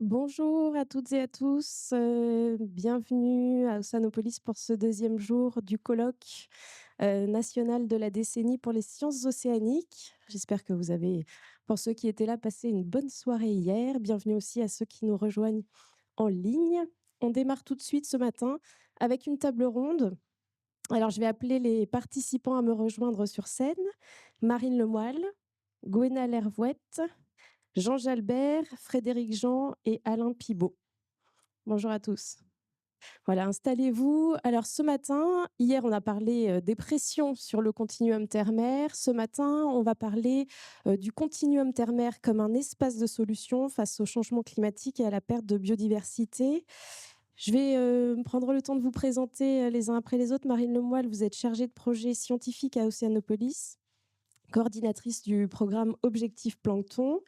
Bonjour à toutes et à tous, bienvenue à Océanopolis pour ce deuxième jour du colloque national de la décennie pour les sciences océaniques. J'espère que vous avez, pour ceux qui étaient là, passé une bonne soirée hier. Bienvenue aussi à ceux qui nous rejoignent en ligne. On démarre tout de suite ce matin avec une table ronde. Alors, je vais appeler les participants à me rejoindre sur scène. Marine Lemoyle, Gwenna Lervouette, Jean Jalbert, Frédéric Jean et Alain Pibaud. Bonjour à tous. Voilà, installez-vous. Alors ce matin, hier on a parlé des pressions sur le continuum terre-mer. Ce matin, on va parler du continuum terre-mer comme un espace de solution face au changement climatique et à la perte de biodiversité. Je vais prendre le temps de vous présenter les uns après les autres. Marine Lemoyle, vous êtes chargée de projet scientifique à Océanopolis, coordinatrice du programme Objectif Plancton.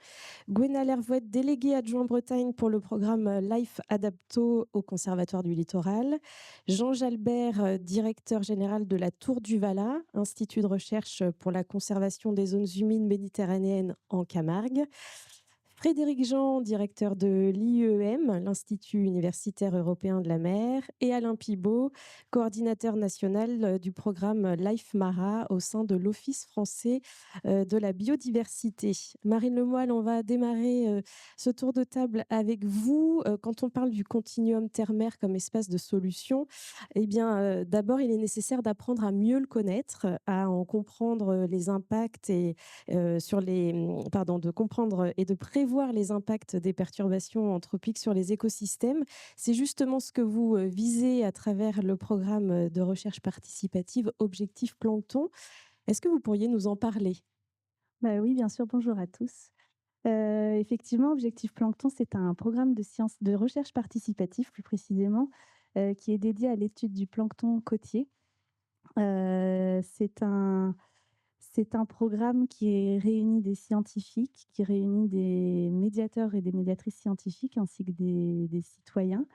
Gwenna Lervouette, déléguée adjoint Bretagne pour le programme Life Adapto au Conservatoire du Littoral. Jean Jalbert, directeur général de la Tour du Valat, Institut de recherche pour la conservation des zones humides méditerranéennes en Camargue. Frédéric Jean, directeur de l'IEM, l'Institut universitaire européen de la mer, et Alain Pibaud, coordinateur national du programme Life Mara au sein de l'Office français de la biodiversité. Marine Lemoyle, on va démarrer ce tour de table avec vous. Quand on parle du continuum terre-mer comme espace de solution, eh bien, d'abord, il est nécessaire d'apprendre à mieux le connaître, à en comprendre les impacts et de comprendre et de prévoir les impacts des perturbations anthropiques sur les écosystèmes. C'est justement ce que vous visez à travers le programme de recherche participative Objectif Plancton. Est-ce que vous pourriez nous en parler? Bah oui, bien sûr, bonjour à tous. Effectivement, Objectif Plancton, c'est un programme de recherche participative, plus précisément, qui est dédié à l'étude du plancton côtier. C'est un programme qui réunit des scientifiques, qui réunit des médiateurs et des médiatrices scientifiques, ainsi que des citoyens.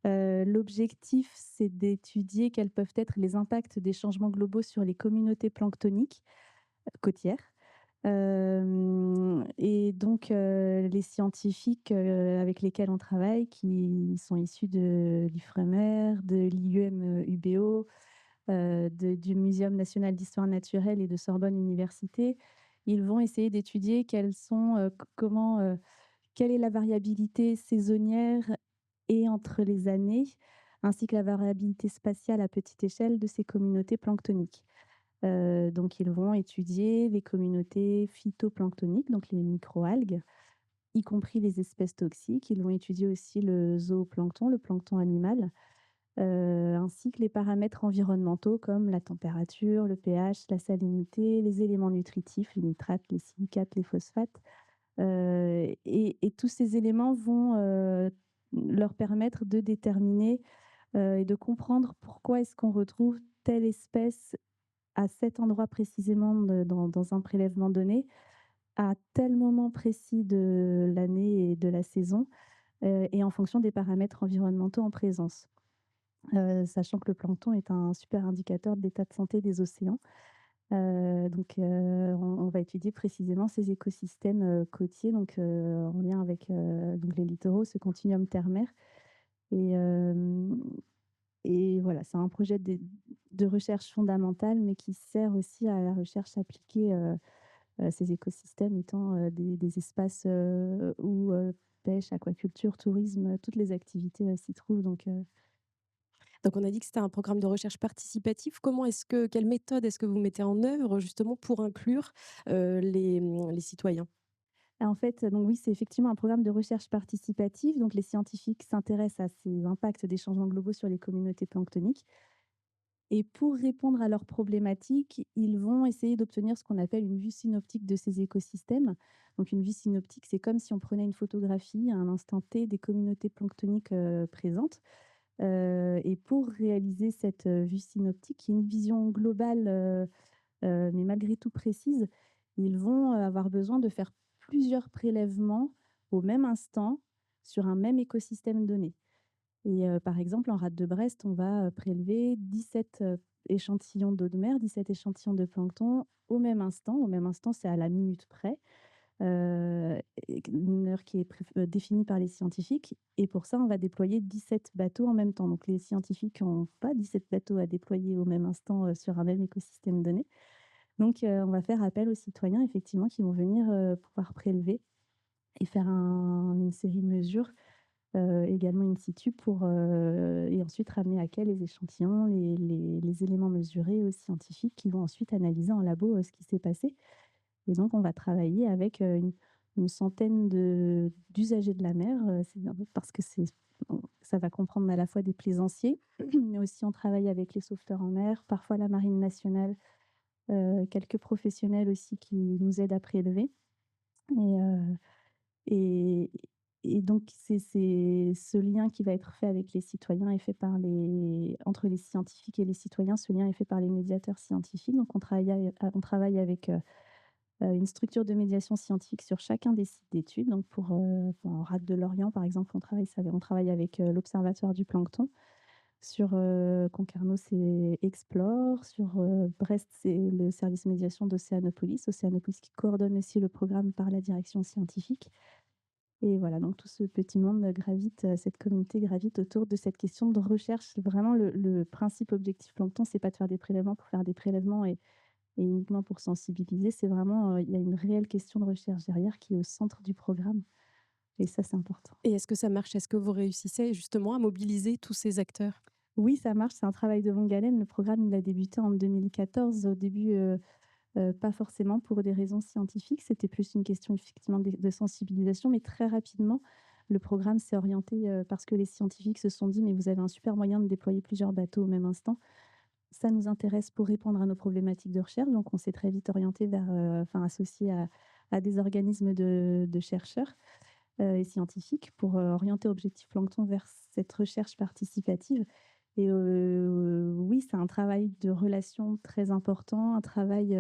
L'objectif, c'est d'étudier quels peuvent être les impacts des changements globaux sur les communautés planctoniques côtières. Et donc, les scientifiques, avec lesquels on travaille, qui sont issus de l'IFREMER, de l'IUM, UBO, du Muséum national d'histoire naturelle et de Sorbonne Université, ils vont essayer d'étudier quelles sont, quelle est la variabilité saisonnière et entre les années, ainsi que la variabilité spatiale à petite échelle de ces communautés planctoniques. Donc ils vont étudier les communautés phytoplanctoniques, donc les microalgues, y compris les espèces toxiques. Ils vont étudier aussi le zooplancton, le plancton animal, ainsi que les paramètres environnementaux comme la température, le pH, la salinité, les éléments nutritifs, les nitrates, les silicates, les phosphates. Et tous ces éléments vont, leur permettre de déterminer, et de comprendre pourquoi est-ce qu'on retrouve telle espèce à cet endroit précisément dans un prélèvement donné, à tel moment précis de l'année et de la saison, et en fonction des paramètres environnementaux en présence. Sachant que le plancton est un super indicateur de l'état de santé des océans. On va étudier précisément ces écosystèmes, côtiers, en lien avec, donc les littoraux, ce continuum terre-mer. Et hem et voilà, c'est un projet de recherche fondamentale, mais qui sert aussi à la recherche appliquée, ces écosystèmes étant, des espaces, où, pêche, aquaculture, tourisme, toutes les activités, s'y trouvent Donc on a dit que c'était un programme de recherche participatif. Quelle méthode est-ce que vous mettez en œuvre justement pour inclure les citoyens? en fait, donc oui, c'est effectivement un programme de recherche participative. Donc les scientifiques s'intéressent à ces impacts des changements globaux sur les communautés planctoniques. Et pour répondre à leurs problématiques, ils vont essayer d'obtenir ce qu'on appelle une vue synoptique de ces écosystèmes. Donc une vue synoptique, c'est comme si on prenait une photographie à un instant T des communautés planctoniques présentes. Et pour réaliser cette vue synoptique, qui est une vision globale, mais malgré tout précise, ils vont avoir besoin de faire plusieurs prélèvements au même instant sur un même écosystème donné. Et par exemple, en rade de Brest, on va, prélever 17 échantillons d'eau de mer, 17 échantillons de plancton au même instant. Au même instant, c'est à la minute près. heu, une heure qui est définie par les scientifiques et pour ça, on va déployer 17 bateaux en même temps. Donc les scientifiques n'ont pas 17 bateaux à déployer au même instant, sur un même écosystème donné. Donc on va faire appel aux citoyens effectivement qui vont venir, pouvoir prélever et faire une série de mesures, également in situ pour, et ensuite ramener à quai les échantillons, les éléments mesurés aux scientifiques qui vont ensuite analyser en labo, ce qui s'est passé. Et donc on va travailler avec, une centaine d'usagers de la mer, c'est parce que ça va comprendre à la fois des plaisanciers, mais aussi on travaille avec les sauveteurs en mer, parfois la marine nationale, quelques professionnels aussi qui nous aident à prélever et heu et et donc c'est ce lien qui va être fait avec les citoyens est fait par les entre les scientifiques et les citoyens, ce lien est fait par les médiateurs scientifiques. Donc on travaille avec, une structure de médiation scientifique sur chacun des sites d'études. Donc en rade de l'Orient, par exemple, on travaille avec, l'Observatoire du plancton. Sur, Concarneau, c'est Explore. Sur, Brest, c'est le service médiation d'Océanopolis. Océanopolis qui coordonne aussi le programme par la direction scientifique. Et voilà, donc tout ce petit monde gravite, cette communauté gravite autour de cette question de recherche. Vraiment le principe objectif plancton, c'est pas de faire des prélèvements pour faire des prélèvements et uniquement pour sensibiliser. C'est vraiment, il y a une réelle question de recherche derrière qui est au centre du programme et ça, c'est important. Et est-ce que ça marche? Est-ce que vous réussissez justement à mobiliser tous ces acteurs? Oui, ça marche, c'est un travail de longue haleine. Le programme, il a débuté en 2014. Au début, pas forcément pour des raisons scientifiques, c'était plus une question effectivement de sensibilisation, mais très rapidement, le programme s'est orienté, parce que les scientifiques se sont dit: «Mais vous avez un super moyen de déployer plusieurs bateaux au même instant. Ça nous intéresse pour répondre à nos problématiques de recherche». Donc on s'est très vite orienté vers, enfin associé à des organismes de chercheurs, et scientifiques pour, orienter Objectif Plancton vers cette recherche participative. Et oui, c'est un travail de relation très important, un travail,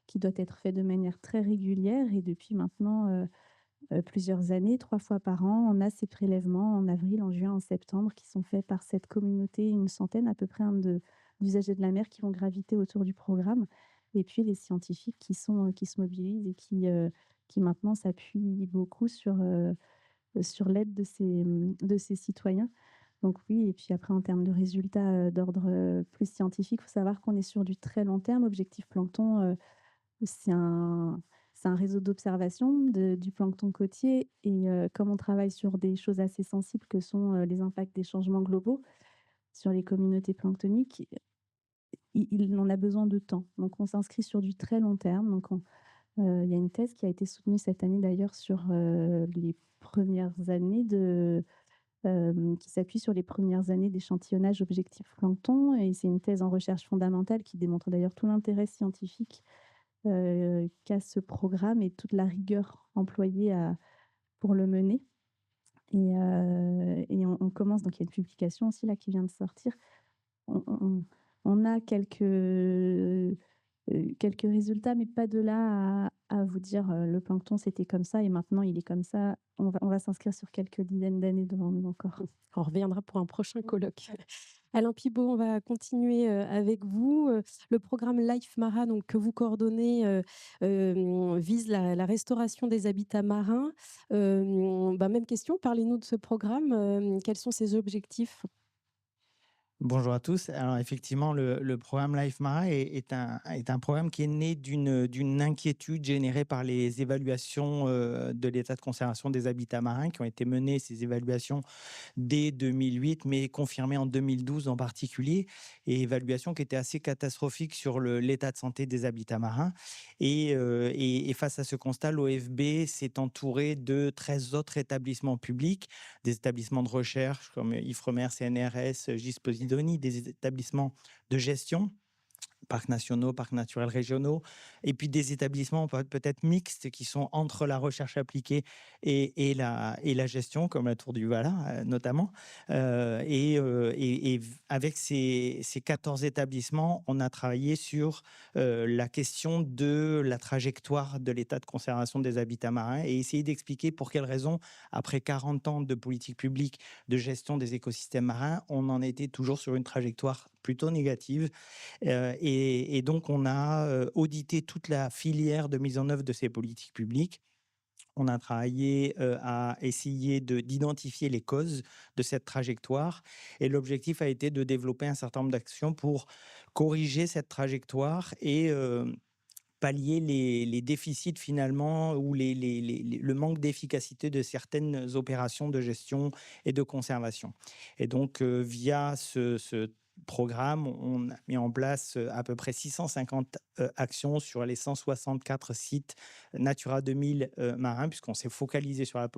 qui doit être fait de manière très régulière et depuis maintenant, plusieurs années, 3 fois par an, on a ces prélèvements en avril, en juin, en septembre qui sont faits par cette communauté, une centaine à peu près, hein, d'usagers de la mer qui vont graviter autour du programme et puis les scientifiques qui se mobilisent et qui maintenant s'appuient beaucoup sur l'aide de ces citoyens. Donc oui et puis après en termes de résultats, d'ordre, plus scientifique, il faut savoir qu'on est sur du très long terme. Objectif Plancton, c'est un c'est un réseau d'observation du plancton côtier et comme on travaille sur des choses assez sensibles que sont, les impacts des changements globaux sur les communautés planctoniques, il en a besoin de temps. Donc on s'inscrit sur du très long terme. Il y a une thèse qui a été soutenue cette année d'ailleurs sur, les premières années qui s'appuie sur les premières années d'échantillonnage objectif plancton et c'est une thèse en recherche fondamentale qui démontre d'ailleurs tout l'intérêt scientifique qu'a ce programme et toute la rigueur employée pour le mener. Et on commence, donc il y a une publication aussi là qui vient de sortir. On a quelques résultats, mais pas de là à vous dire, le plancton c'était comme ça et maintenant il est comme ça. On va s'inscrire sur quelques dizaines d'années devant nous encore. On reviendra pour un prochain colloque. Alain Pibaud, on va continuer, avec vous. Le programme Life Mara donc que vous coordonnez, vise la restauration des habitats marins. Même question, parlez-nous de ce programme, quels sont ses objectifs? Bonjour à tous. Alors effectivement, le programme Life Mara est un programme qui est né d'une inquiétude générée par les évaluations de l'état de conservation des habitats marins qui ont été menées, ces évaluations dès 2008, mais confirmées en 2012 en particulier, et évaluations qui étaient assez catastrophiques sur l'état de santé des habitats marins. Et face à ce constat, l'OFB s'est entouré de 13 autres établissements publics, des établissements de recherche comme Ifremer, CNRS, GIS Posidoni, des établissements de gestion, parcs nationaux, parcs naturels régionaux, et puis des établissements peut-être mixtes qui sont entre la recherche appliquée et la gestion, comme la Tour du Valat notamment. Et avec ces 14 établissements, on a travaillé sur la question de la trajectoire de l'état de conservation des habitats marins et essayer d'expliquer pour quelles raisons, après 40 ans de politique publique de gestion des écosystèmes marins, on en était toujours sur une trajectoire plutôt négative. Et Et donc, on a audité toute la filière de mise en œuvre de ces politiques publiques. On a travaillé à essayer d'identifier les causes de cette trajectoire. Et l'objectif a été de développer un certain nombre d'actions pour corriger cette trajectoire et pallier les déficits finalement ou le manque d'efficacité de certaines opérations de gestion et de conservation. Et donc, via ce programme, on a mis en place à peu près 650 actions sur les 164 sites Natura 2000 marins, puisqu'on s'est focalisé sur la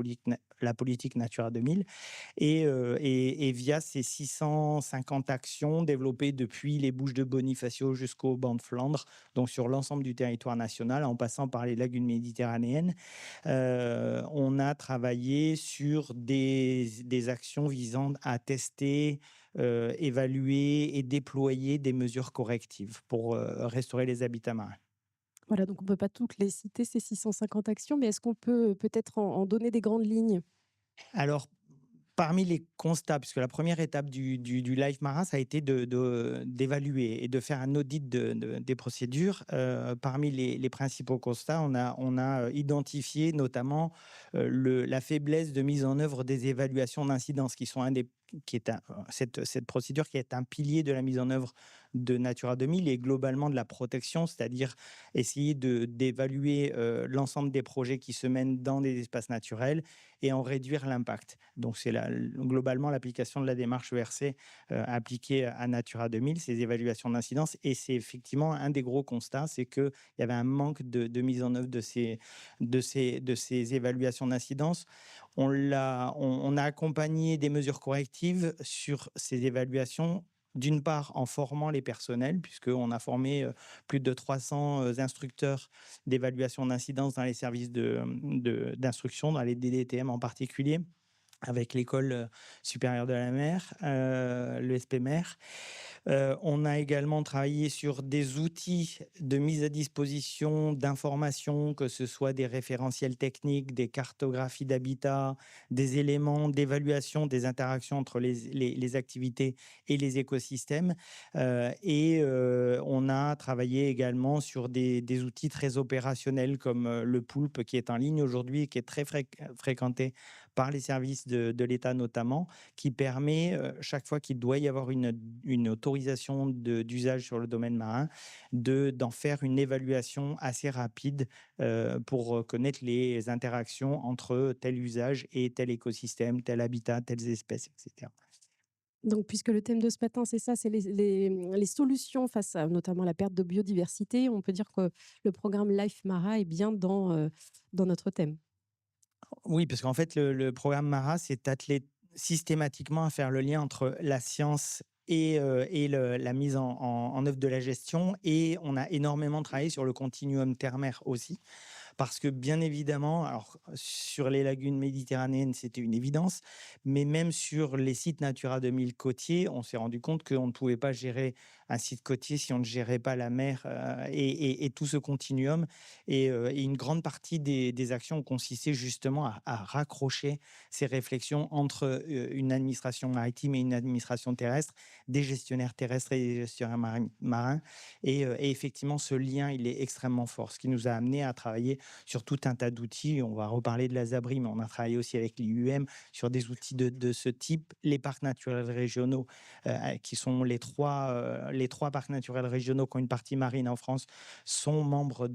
politique Natura 2000. Et via ces 650 actions développées depuis les Bouches de Bonifacio jusqu'au banc de Flandre, donc sur l'ensemble du territoire national, en passant par les lagunes méditerranéennes, on a travaillé sur des actions visant à tester, évaluer et déployer des mesures correctives pour restaurer les habitats marins. Voilà, donc on ne peut pas toutes les citer, ces 650 actions, mais est-ce qu'on peut peut-être en donner des grandes lignes? Alors, parmi les constats, puisque la première étape du Life Mara, ça a été d'évaluer et de faire un audit des procédures. Parmi les principaux constats, on a identifié notamment la faiblesse de mise en œuvre des évaluations d'incidence, cette procédure qui est un pilier de la mise en œuvre de Natura 2000 et globalement de la protection, c'est-à-dire essayer d'évaluer l'ensemble des projets qui se mènent dans des espaces naturels et en réduire l'impact. Donc, c'est globalement l'application de la démarche ERC appliquée à Natura 2000, ces évaluations d'incidence. Et c'est effectivement un des gros constats, c'est qu'il y avait un manque de mise en œuvre de ces évaluations d'incidence. On a accompagné des mesures correctives sur ces évaluations. D'une part, en formant les personnels, puisqu'on a formé plus de 300 instructeurs d'évaluation d'incidence dans les services d'instruction, dans les DDTM en particulier, avec l'école supérieure de la mer, le SPMer. On a également travaillé sur des outils de mise à disposition d'informations, que ce soit des référentiels techniques, des cartographies d'habitat, des éléments d'évaluation des interactions entre les activités et les écosystèmes. On a travaillé également sur des outils très opérationnels comme le Poulpe, qui est en ligne aujourd'hui et qui est très fréquenté par les services de l'État notamment, qui permet, chaque fois qu'il doit y avoir une autorisation d'usage sur le domaine marin, d'en faire une évaluation assez rapide pour connaître les interactions entre tel usage et tel écosystème, tel habitat, telles espèces, etc. Donc, puisque le thème de ce matin, c'est ça, c'est les solutions face à notamment la perte de biodiversité, on peut dire que le programme Life Mara est bien dans notre thème. Oui, parce qu'en fait, le programme Mara s'est attelé systématiquement à faire le lien entre la science et la mise en œuvre de la gestion. Et on a énormément travaillé sur le continuum terre-mer aussi. Parce que bien évidemment, alors sur les lagunes méditerranéennes, c'était une évidence, mais même sur les sites Natura 2000 côtiers, on s'est rendu compte qu'on ne pouvait pas gérer un site côtier si on ne gérait pas la mer et tout ce continuum. Et une grande partie des actions ont consisté justement à raccrocher ces réflexions entre une administration maritime et une administration terrestre, des gestionnaires terrestres et des gestionnaires marins. Et effectivement, ce lien, il est extrêmement fort, ce qui nous a amené à travailler sur tout un tas d'outils. On va reparler de la Zabri, mais on a travaillé aussi avec l'IUM sur des outils de ce type. Les parcs naturels régionaux, qui sont les trois parcs naturels régionaux qui ont une partie marine en France, sont membres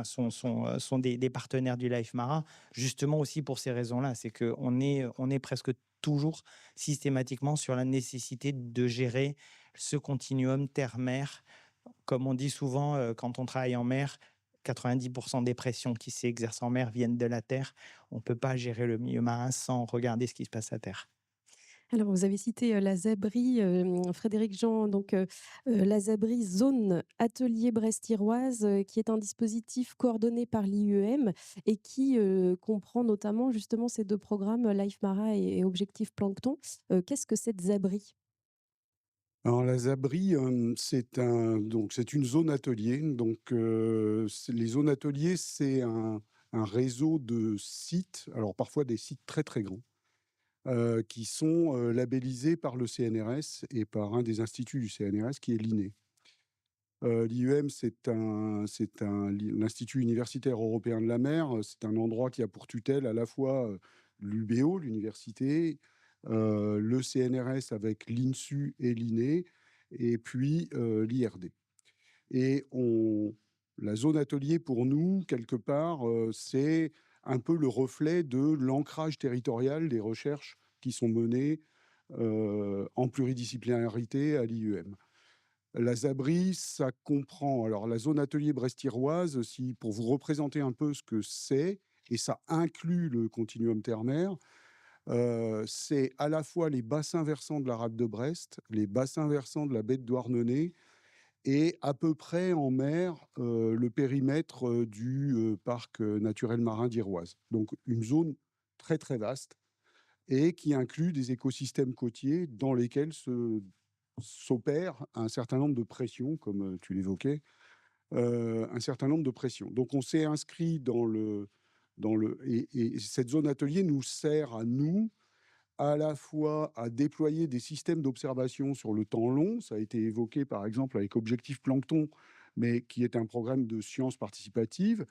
sont des partenaires du Life Mara, justement aussi pour ces raisons-là. C'est qu'on est presque toujours systématiquement sur la nécessité de gérer ce continuum terre-mer. Comme on dit souvent, quand on travaille en mer, 90% des pressions qui s'exercent en mer viennent de la terre. On ne peut pas gérer le milieu marin sans regarder ce qui se passe à terre. Alors, vous avez cité la Zabri, Frédéric Jean, donc la Zabri Zone Atelier Brest-Iroise, qui est un dispositif coordonné par l'IUM et qui comprend notamment justement ces deux programmes, Life Mara et Objectif Plancton. Qu'est-ce que cette Zabri? Alors la Zabri, c'est une zone atelier. Donc, les zones ateliers, c'est un réseau de sites, alors parfois des sites très, très grands, qui sont, labellisés par le CNRS et par un des instituts du CNRS qui est l'INE. L'IUM, l'Institut universitaire européen de la mer. C'est un endroit qui a pour tutelle à la fois l'UBO, l'université, le CNRS avec l'INSU et l'INE, et puis l'IRD. Et la zone atelier, pour nous, quelque part, c'est un peu le reflet de l'ancrage territorial des recherches qui sont menées en pluridisciplinarité à l'IUM. La Zabri, ça comprend alors la zone atelier brest-iroise, pour vous représenter un peu ce que c'est, et ça inclut le continuum terre-mer. C'est à la fois les bassins versants de la rade de Brest, les bassins versants de la baie de Douarnenez, et à peu près en mer, le périmètre du parc naturel marin d'Iroise. Donc une zone très très vaste et qui inclut des écosystèmes côtiers dans lesquels s'opère un certain nombre de pressions, comme tu l'évoquais, un certain nombre de pressions. Donc on s'est inscrit et cette zone atelier nous sert à nous, à la fois à déployer des systèmes d'observation sur le temps long. Ça a été évoqué par exemple avec Objectif Plancton, mais qui est un programme de sciences participatives.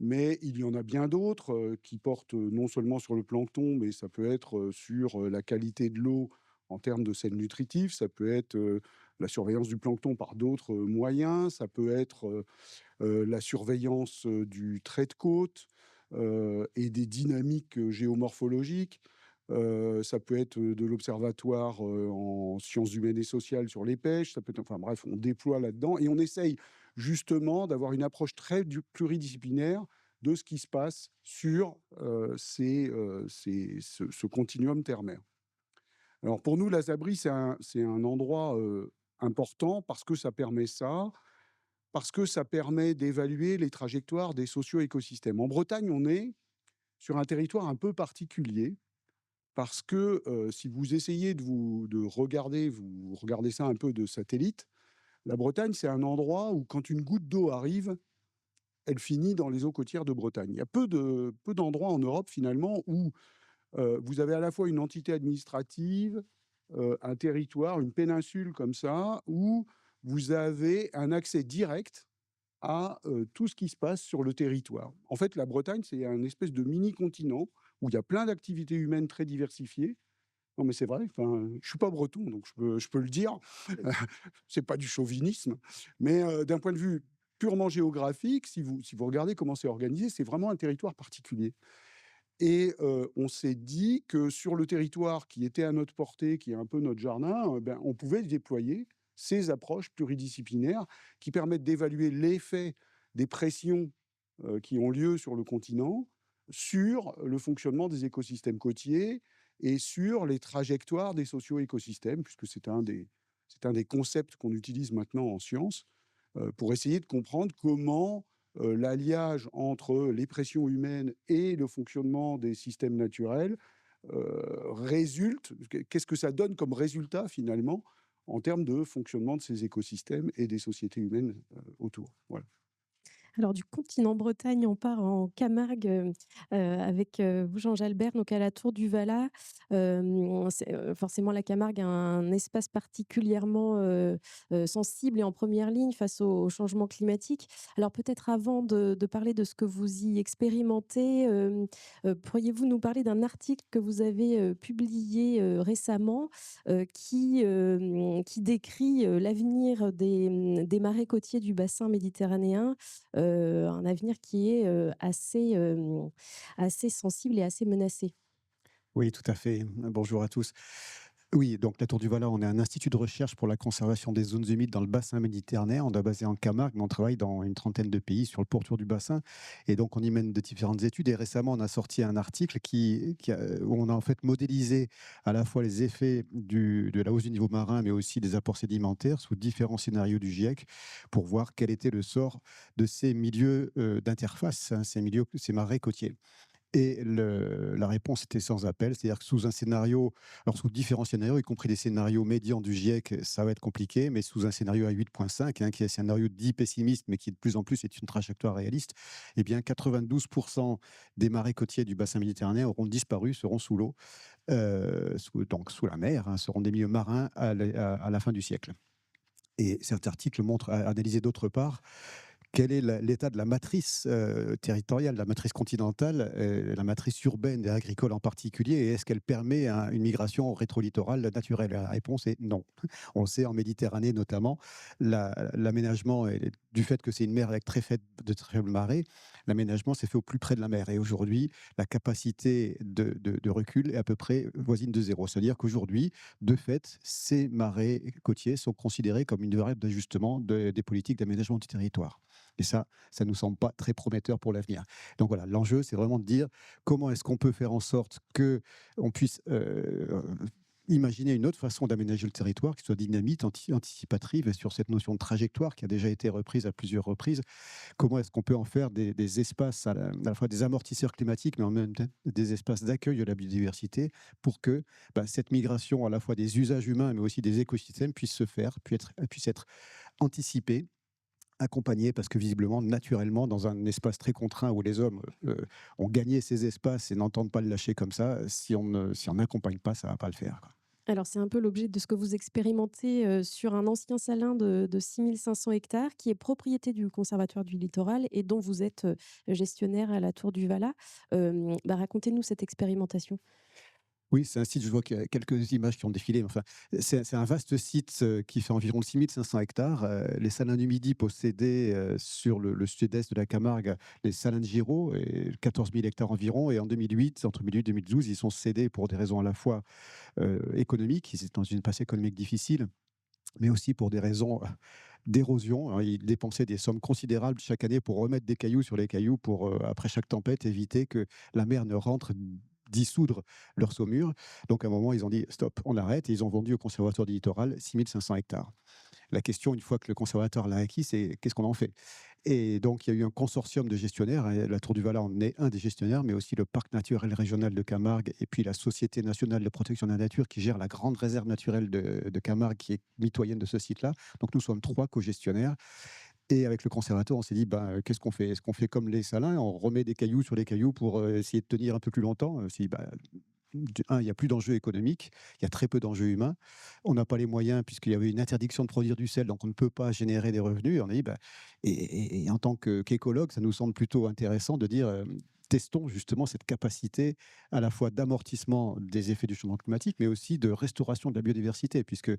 Mais il y en a bien d'autres qui portent non seulement sur le plancton, mais ça peut être sur la qualité de l'eau en termes de sels nutritifs, ça peut être la surveillance du plancton par d'autres moyens, ça peut être la surveillance du trait de côte et des dynamiques géomorphologiques. Ça peut être de l'observatoire en sciences humaines et sociales sur les pêches, ça peut être, enfin bref, on déploie là-dedans et on essaye justement d'avoir une approche très pluridisciplinaire de ce qui se passe sur ce continuum terre-mer. Alors pour nous, la Zabri, c'est un endroit important parce que ça permet ça, parce que ça permet d'évaluer les trajectoires des socio-écosystèmes. En Bretagne, on est sur un territoire un peu particulier parce que si vous essayez de regarder, vous regardez ça un peu de satellite, la Bretagne, c'est un endroit où quand une goutte d'eau arrive, elle finit dans les eaux côtières de Bretagne. Il y a peu d'endroits en Europe finalement où vous avez à la fois une entité administrative, un territoire, une péninsule comme ça, où vous avez un accès direct à tout ce qui se passe sur le territoire. En fait, la Bretagne, c'est un espèce de mini-continent où il y a plein d'activités humaines très diversifiées. Non, mais c'est vrai, enfin, je suis pas breton, donc je peux le dire. C'est pas du chauvinisme, mais d'un point de vue purement géographique, si vous regardez comment c'est organisé, c'est vraiment un territoire particulier. Et on s'est dit que sur le territoire qui était à notre portée, qui est un peu notre jardin, ben, on pouvait déployer ces approches pluridisciplinaires qui permettent d'évaluer l'effet des pressions qui ont lieu sur le continent, sur le fonctionnement des écosystèmes côtiers et sur les trajectoires des socio-écosystèmes, puisque c'est un des concepts qu'on utilise maintenant en sciences, pour essayer de comprendre comment l'alliage entre les pressions humaines et le fonctionnement des systèmes naturels résulte, qu'est-ce que ça donne comme résultat finalement en termes de fonctionnement de ces écosystèmes et des sociétés humaines autour. Voilà. Alors du continent Bretagne, on part en Camargue, avec, vous Jean Jalbert, donc à la Tour du Valat. Forcément la Camargue a un espace particulièrement, sensible et en première ligne face au changement climatique. Alors peut-être avant de parler de ce que vous y expérimentez, pourriez-vous nous parler d'un article que vous avez, publié, récemment, qui décrit, l'avenir des marais côtiers du bassin méditerranéen, un avenir qui est assez sensible et assez menacé. Oui, tout à fait. Bonjour à tous. Oui, donc la Tour du Valat, on est un institut de recherche pour la conservation des zones humides dans le bassin méditerranéen. On est basé en Camargue, mais on travaille dans une trentaine de pays sur le pourtour du bassin. Et donc, on y mène de différentes études. Et récemment, on a sorti un article où on a en fait modélisé à la fois les effets de la hausse du niveau marin, mais aussi des apports sédimentaires sous différents scénarios du GIEC pour voir quel était le sort de ces milieux d'interface, hein, ces marais côtiers. Et la réponse était sans appel, c'est-à-dire que sous un scénario, alors sous différents scénarios, y compris des scénarios médians du GIEC, ça va être compliqué, mais sous un scénario à 8,5, hein, qui est un scénario dit pessimiste, mais qui de plus en plus est une trajectoire réaliste, eh bien 92% des marais côtiers du bassin méditerranéen auront disparu, seront sous l'eau, donc sous la mer, hein, seront des milieux marins à la fin du siècle. Et cet article montre, a analysé d'autre part, quel est l'état de la matrice territoriale, la matrice continentale, la matrice urbaine et agricole en particulier, et est-ce qu'elle permet une migration rétro-littorale naturelle? La réponse est non. On le sait, en Méditerranée notamment, l'aménagement, du fait que c'est une mer avec de très faibles marées, l'aménagement s'est fait au plus près de la mer. Et aujourd'hui, la capacité de recul est à peu près voisine de zéro. C'est-à-dire qu'aujourd'hui, de fait, ces marais côtiers sont considérés comme une variable d'ajustement des politiques d'aménagement du territoire. Et ça ne nous semble pas très prometteur pour l'avenir. Donc voilà, l'enjeu, c'est vraiment de dire comment est-ce qu'on peut faire en sorte qu'on puisse imaginer une autre façon d'aménager le territoire qui soit dynamique, anticipative, et sur cette notion de trajectoire qui a déjà été reprise à plusieurs reprises. Comment est-ce qu'on peut en faire des espaces, à la fois des amortisseurs climatiques, mais en même temps des espaces d'accueil de la biodiversité pour que cette migration à la fois des usages humains, mais aussi des écosystèmes puisse se faire, puisse être anticipée, accompagné, parce que visiblement, naturellement, dans un espace très contraint où les hommes ont gagné ces espaces et n'entendent pas le lâcher comme ça, si on n'accompagne pas, ça ne va pas le faire, quoi. Alors, c'est un peu l'objet de ce que vous expérimentez sur un ancien salin de 6500 hectares qui est propriété du Conservatoire du Littoral et dont vous êtes gestionnaire à la Tour du Valat. Racontez-nous cette expérimentation. Oui, c'est un site, je vois qu'il y a quelques images qui ont défilé. Enfin, c'est un vaste site qui fait environ 6500 hectares. Les salins du Midi possédaient sur le sud-est de la Camargue les salins de Giraud, et 14 000 hectares environ. Et en 2008, entre 2008 et 2012, ils sont cédés pour des raisons à la fois économiques, ils étaient dans une passe économique difficile, mais aussi pour des raisons d'érosion. Ils dépensaient des sommes considérables chaque année pour remettre des cailloux sur les cailloux pour, après chaque tempête, éviter que la mer ne rentre dissoudre leur saumure. Donc à un moment, ils ont dit stop, on arrête, et ils ont vendu au Conservatoire du Littoral 6500 hectares. La question, une fois que le conservateur l'a acquis, c'est qu'est-ce qu'on en fait? Et donc, il y a eu un consortium de gestionnaires. La Tour du Valat en est un des gestionnaires, mais aussi le Parc naturel régional de Camargue et puis la Société nationale de protection de la nature qui gère la grande réserve naturelle de Camargue, qui est mitoyenne de ce site-là. Donc, nous sommes 3 co-gestionnaires. Et avec le conservateur, on s'est dit, qu'est-ce qu'on fait? Est-ce qu'on fait comme les salins, on remet des cailloux sur les cailloux pour essayer de tenir un peu plus longtemps? Il n'y a plus d'enjeux économiques, il y a très peu d'enjeux humains. On n'a pas les moyens puisqu'il y avait une interdiction de produire du sel, donc on ne peut pas générer des revenus. Et on a dit, et en tant qu'écologue, ça nous semble plutôt intéressant de dire, testons justement cette capacité à la fois d'amortissement des effets du changement climatique, mais aussi de restauration de la biodiversité, puisque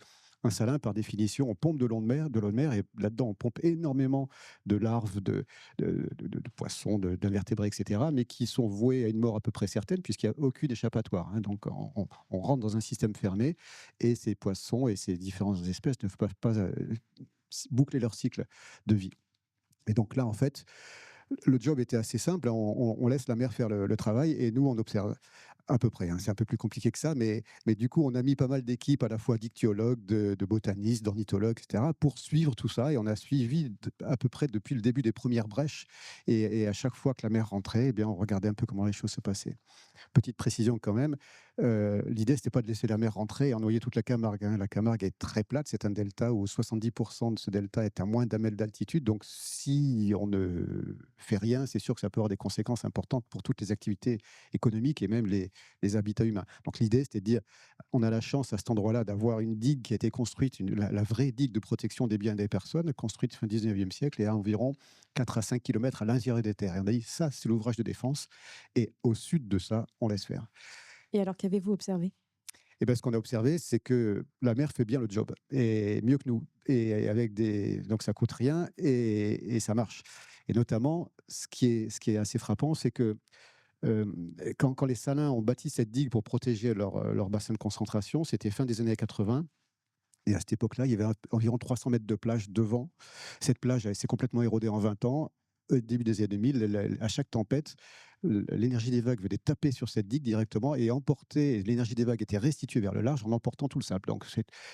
un salin, par définition, on pompe de l'eau de mer, et là-dedans, on pompe énormément de larves, de poissons, d'invertébrés, etc., mais qui sont voués à une mort à peu près certaine, puisqu'il n'y a aucune échappatoire, hein. Donc, on rentre dans un système fermé, et ces poissons et ces différentes espèces ne peuvent pas boucler leur cycle de vie. Et donc là, en fait, le job était assez simple. On laisse la mer faire le travail, et nous, on observe à peu près, hein. C'est un peu plus compliqué que ça, mais du coup, on a mis pas mal d'équipes, à la fois d'ichtyologues, de botanistes, d'ornithologues, etc., pour suivre tout ça. Et on a suivi à peu près depuis le début des premières brèches. Et à chaque fois que la mer rentrait, eh bien, on regardait un peu comment les choses se passaient. Petite précision quand même, l'idée, c'était pas de laisser la mer rentrer et ennoyer toute la Camargue, hein. La Camargue est très plate, c'est un delta où 70% de ce delta est à moins d'1 mètre d'altitude. Donc, si on ne fait rien, c'est sûr que ça peut avoir des conséquences importantes pour toutes les activités économiques et même les habitats humains. Donc, l'idée, c'était de dire, on a la chance à cet endroit-là d'avoir une digue qui a été construite, la vraie digue de protection des biens et des personnes, construite fin 19e siècle et à environ 4 à 5 kilomètres à l'intérieur des terres. Et on a dit, ça, c'est l'ouvrage de défense. Et au sud de ça, on laisse faire. Et alors, qu'avez-vous observé? Et ben, ce qu'on a observé, c'est que la mer fait bien le job, et mieux que nous. Et donc ça coûte rien, et ça marche. Et notamment, ce qui est assez frappant, c'est que quand les salins ont bâti cette digue pour protéger leur bassin de concentration, c'était fin des années 80. Et à cette époque-là, il y avait environ 300 mètres de plage devant. Cette plage, elle s'est complètement érodée en 20 ans. Début des années 2000, à chaque tempête, l'énergie des vagues venait taper sur cette digue directement et emporter. L'énergie des vagues était restituée vers le large en emportant tout le sable. Donc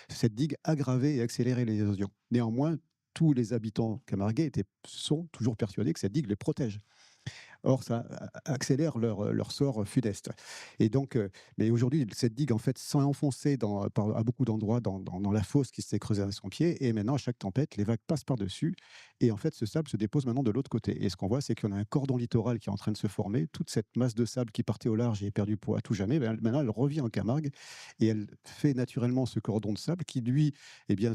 cette digue aggravait et accélérait les érosions. Néanmoins, tous les habitants camarguais sont toujours persuadés que cette digue les protège. Or, ça accélère leur sort funeste. Et donc, mais aujourd'hui, cette digue, en fait, s'est enfoncée à beaucoup d'endroits dans la fosse qui s'est creusée à son pied. Et maintenant, à chaque tempête, les vagues passent par-dessus Et en fait, ce sable se dépose maintenant de l'autre côté. Et ce qu'on voit, c'est qu'on a un cordon littoral qui est en train de se former. Toute cette masse de sable qui partait au large et est perdue à tout jamais, maintenant, elle revient en Camargue et elle fait naturellement ce cordon de sable qui, lui, eh bien,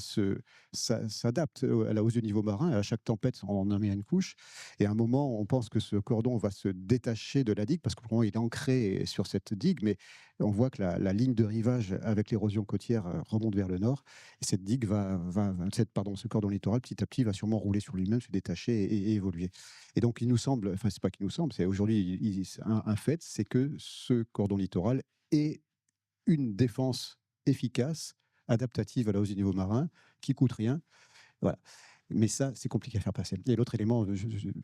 s'adapte à la hausse du niveau marin. À chaque tempête, on en met une couche. Et à un moment, on pense que ce cordon va se détacher de la digue parce que pour le moment, il est ancré sur cette digue, mais on voit que la ligne de rivage avec l'érosion côtière remonte vers le nord. Et cette digue ce cordon littoral, petit à petit, va sûrement rouler sur lui-même, se détacher et évoluer. Et donc, il nous semble, enfin, c'est pas qu'il nous semble, c'est aujourd'hui un fait, c'est que ce cordon littoral est une défense efficace, adaptative à la hausse du niveau marin, qui coûte rien. Voilà. Mais ça, c'est compliqué à faire passer. Et l'autre élément,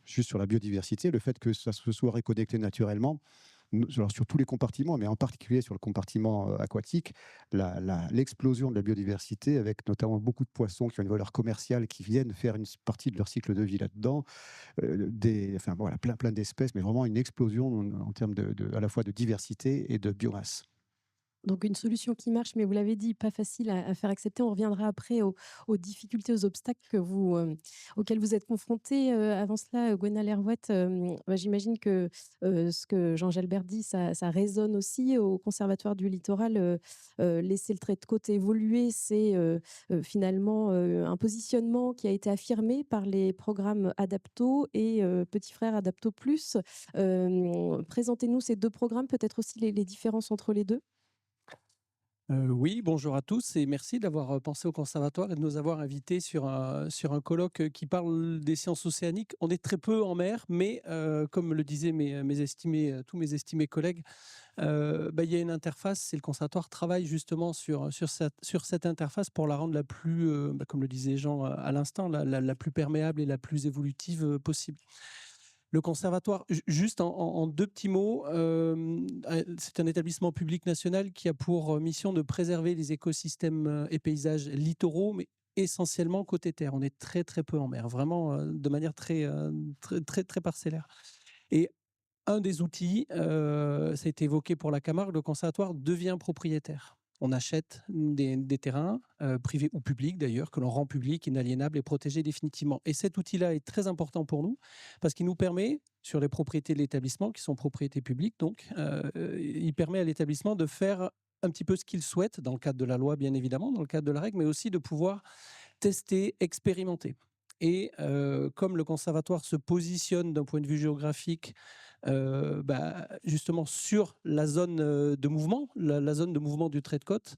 juste sur la biodiversité, le fait que ça se soit réconnecté naturellement, alors sur tous les compartiments, mais en particulier sur le compartiment aquatique, l'explosion de la biodiversité, avec notamment beaucoup de poissons qui ont une valeur commerciale, qui viennent faire une partie de leur cycle de vie là-dedans, enfin, voilà, plein d'espèces, mais vraiment une explosion en termes à la fois de diversité et de biomasse. Donc une solution qui marche, mais vous l'avez dit, pas facile à faire accepter. On reviendra après aux difficultés, aux obstacles auxquels vous êtes confrontés. Avant cela, Gwenal Hervouet, j'imagine que ce que Jean Gelbert dit, ça résonne aussi au Conservatoire du littoral. Laisser le trait de côte évoluer, c'est finalement un positionnement qui a été affirmé par les programmes Adapto et Petit Frère Adapto Plus. Présentez-nous ces deux programmes, peut-être aussi les différences entre les deux. Oui, bonjour à tous et merci d'avoir pensé au Conservatoire et de nous avoir invités sur un colloque qui parle des sciences océaniques. On est très peu en mer, mais comme le disaient tous mes estimés collègues, il y a une interface et le Conservatoire travaille justement sur cette interface pour la rendre la plus, comme le disait Jean à l'instant, la plus perméable et la plus évolutive possible. Le conservatoire, juste en deux petits mots, c'est un établissement public national qui a pour mission de préserver les écosystèmes et paysages littoraux, mais essentiellement côté terre. On est très très peu en mer, vraiment de manière très parcellaire. Et un des outils, ça a été évoqué pour la Camargue, le conservatoire devient propriétaire. On achète des terrains, privés ou publics d'ailleurs, que l'on rend publics, inaliénables et protégés définitivement. Et cet outil-là est très important pour nous, parce qu'il nous permet, sur les propriétés de l'établissement, qui sont propriétés publiques, donc, il permet à l'établissement de faire un petit peu ce qu'il souhaite, dans le cadre de la loi bien évidemment, dans le cadre de la règle, mais aussi de pouvoir tester, expérimenter. Et comme le conservatoire se positionne d'un point de vue géographique justement sur la zone de mouvement, la zone de mouvement du trait de côte,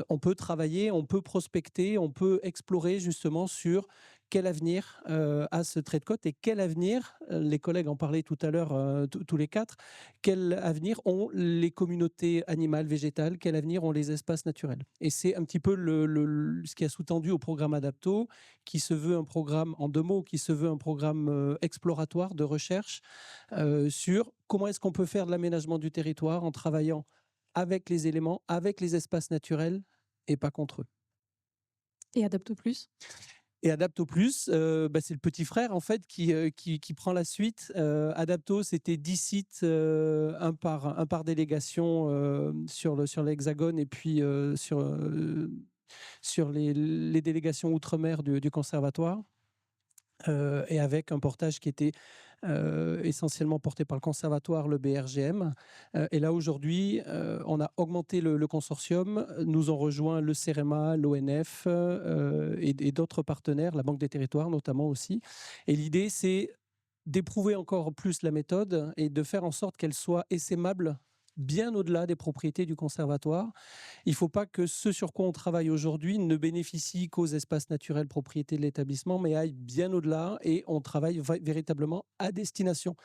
on peut travailler, on peut prospecter, on peut explorer justement sur quel avenir a ce trait de côte et quel avenir, les collègues en parlaient tout à l'heure, tous les quatre, quel avenir ont les communautés animales, végétales, quel avenir ont les espaces naturels. Et c'est un petit peu ce qui a sous-tendu au programme Adapto, qui se veut un programme, en deux mots, qui se veut un programme exploratoire de recherche sur comment est-ce qu'on peut faire de l'aménagement du territoire en travaillant avec les éléments, avec les espaces naturels et pas contre eux. Et Adapto Plus? Et Adapto Plus, c'est le petit frère en fait qui prend la suite. Adapto, c'était 10 sites, un par délégation sur l'Hexagone et puis sur les délégations outre-mer du conservatoire. Et avec un portage qui était essentiellement porté par le conservatoire, le BRGM. Et là, aujourd'hui, on a augmenté le consortium. Nous ont rejoint le CEREMA, l'ONF et d'autres partenaires, la Banque des territoires notamment aussi. Et l'idée, c'est d'éprouver encore plus la méthode et de faire en sorte qu'elle soit essaimable bien au-delà des propriétés du conservatoire. Il ne faut pas que ce sur quoi on travaille aujourd'hui ne bénéficie qu'aux espaces naturels propriétés de l'établissement, mais aille bien au-delà et on travaille véritablement à destination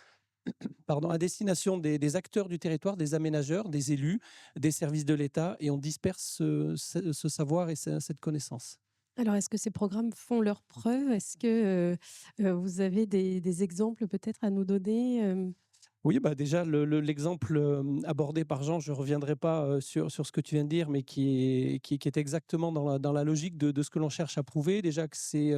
des acteurs du territoire, des aménageurs, des élus, des services de l'État, et on disperse ce savoir et cette connaissance. Alors, est-ce que ces programmes font leurs preuves? Est-ce que vous avez des exemples peut-être à nous donner? Oui, déjà, l'exemple abordé par Jean, je ne reviendrai pas sur ce que tu viens de dire, mais qui est exactement dans la logique de ce que l'on cherche à prouver. Déjà que c'est...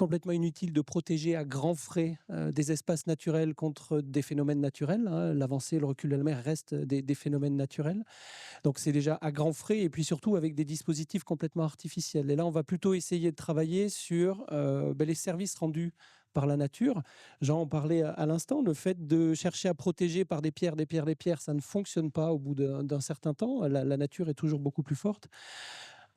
complètement inutile de protéger à grands frais des espaces naturels contre des phénomènes naturels, hein. L'avancée, le recul de la mer restent des phénomènes naturels. Donc c'est déjà à grands frais et puis surtout avec des dispositifs complètement artificiels. Et là, on va plutôt essayer de travailler sur les services rendus par la nature. Jean en parlait à l'instant, le fait de chercher à protéger par des pierres, des pierres, des pierres, ça ne fonctionne pas au bout d'un certain temps. La nature est toujours beaucoup plus forte.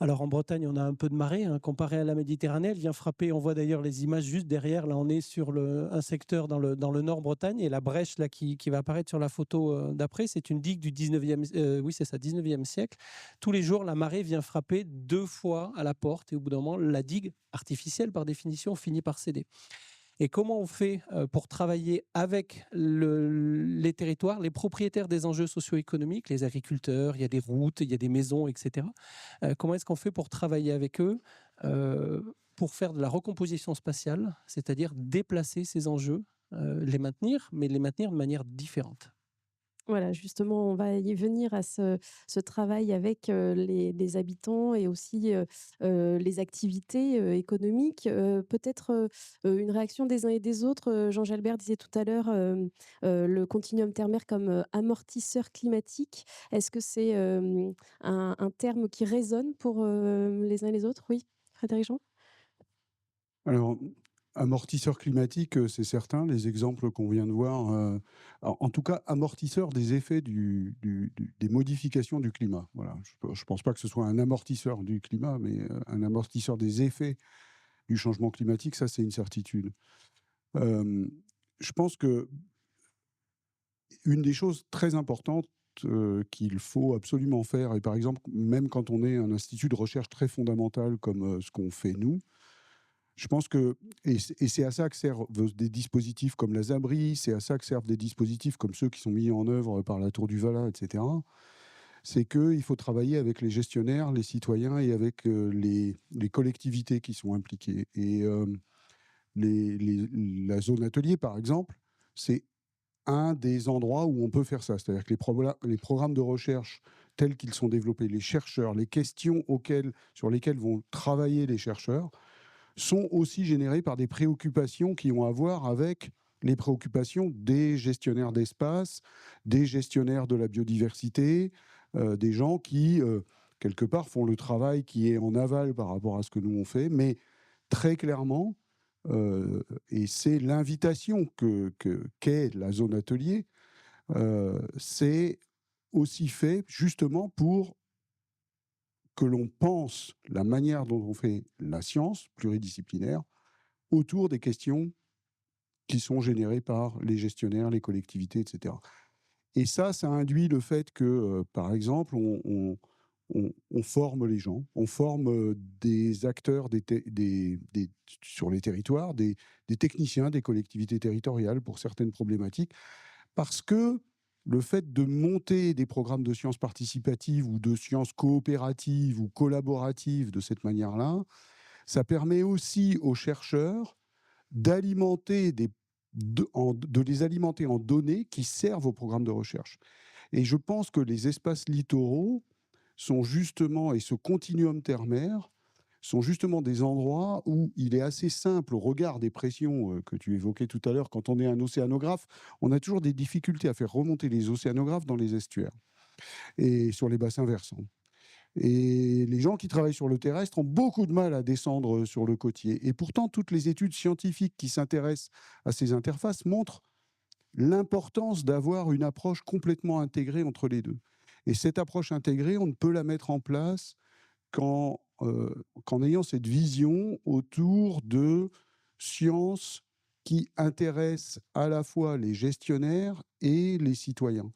Alors en Bretagne, on a un peu de marée, hein, comparé à la Méditerranée. Elle vient frapper, on voit d'ailleurs les images juste derrière. Là, on est sur un secteur dans le nord Bretagne et la brèche là, qui va apparaître sur la photo d'après, c'est une digue du 19e, oui, c'est ça, 19e siècle. Tous les jours, la marée vient frapper 2 fois à la porte et au bout d'un moment, la digue artificielle, par définition, finit par céder. Et comment on fait pour travailler avec les territoires, les propriétaires des enjeux socio-économiques, les agriculteurs, il y a des routes, il y a des maisons, etc. Comment est-ce qu'on fait pour travailler avec eux pour faire de la recomposition spatiale, c'est-à-dire déplacer ces enjeux, les maintenir, mais les maintenir de manière différente? Voilà, justement, on va y venir à ce travail avec les habitants et aussi les activités économiques. Peut-être une réaction des uns et des autres. Jean Jalbert disait tout à l'heure le continuum terre-mer comme amortisseur climatique. Est-ce que c'est un terme qui résonne pour les uns et les autres? Oui, Frédéric Jean? Alors, amortisseur climatique, c'est certain, les exemples qu'on vient de voir, en tout cas, amortisseur des effets des modifications du climat. Voilà, je ne pense pas que ce soit un amortisseur du climat, mais un amortisseur des effets du changement climatique, ça, c'est une certitude. Je pense que une des choses très importantes qu'il faut absolument faire, et par exemple, même quand on est un institut de recherche très fondamental comme ce qu'on fait nous, je pense que, et c'est à ça que servent des dispositifs comme la Zabri, c'est à ça que servent des dispositifs comme ceux qui sont mis en œuvre par la Tour du Valat, etc. C'est qu'il faut travailler avec les gestionnaires, les citoyens et avec les collectivités qui sont impliquées. Et la zone atelier, par exemple, c'est un des endroits où on peut faire ça. C'est-à-dire que les programmes de recherche tels qu'ils sont développés, les chercheurs, les questions sur lesquelles vont travailler les chercheurs, sont aussi générés par des préoccupations qui ont à voir avec les préoccupations des gestionnaires d'espace, des gestionnaires de la biodiversité, des gens qui, quelque part, font le travail qui est en aval par rapport à ce que nous on fait, mais très clairement, et c'est l'invitation qu'est la zone atelier, c'est aussi fait justement pour que l'on pense la manière dont on fait la science pluridisciplinaire autour des questions qui sont générées par les gestionnaires, les collectivités, etc. Et ça induit le fait que, par exemple, on forme les gens, on forme des acteurs sur les territoires, des techniciens des collectivités territoriales pour certaines problématiques, parce que le fait de monter des programmes de sciences participatives ou de sciences coopératives ou collaboratives de cette manière-là, ça permet aussi aux chercheurs d'alimenter de les alimenter en données qui servent au programme de recherche. Et je pense que les espaces littoraux sont justement, et ce continuum terre-mer, sont justement des endroits où il est assez simple, au regard des pressions que tu évoquais tout à l'heure, quand on est un océanographe, on a toujours des difficultés à faire remonter les océanographes dans les estuaires et sur les bassins versants. Et les gens qui travaillent sur le terrestre ont beaucoup de mal à descendre sur le côtier. Et pourtant, toutes les études scientifiques qui s'intéressent à ces interfaces montrent l'importance d'avoir une approche complètement intégrée entre les deux. Et cette approche intégrée, on ne peut la mettre en place qu'en ayant cette vision autour de sciences qui intéressent à la fois les gestionnaires et les citoyens.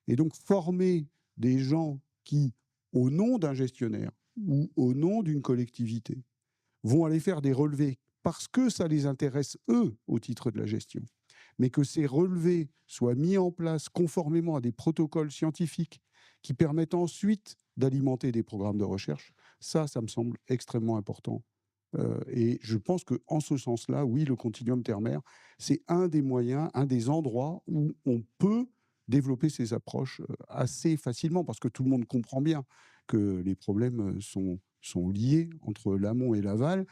Et donc former des gens qui, au nom d'un gestionnaire ou au nom d'une collectivité, vont aller faire des relevés parce que ça les intéresse, eux, au titre de la gestion, mais que ces relevés soient mis en place conformément à des protocoles scientifiques qui permettent ensuite d'alimenter des programmes de recherche, ça me semble extrêmement important. Et je pense qu'en ce sens-là, oui, le continuum terre-mer, c'est un des moyens, un des endroits où on peut développer ces approches assez facilement, parce que tout le monde comprend bien que les problèmes sont liés entre l'amont et l'aval.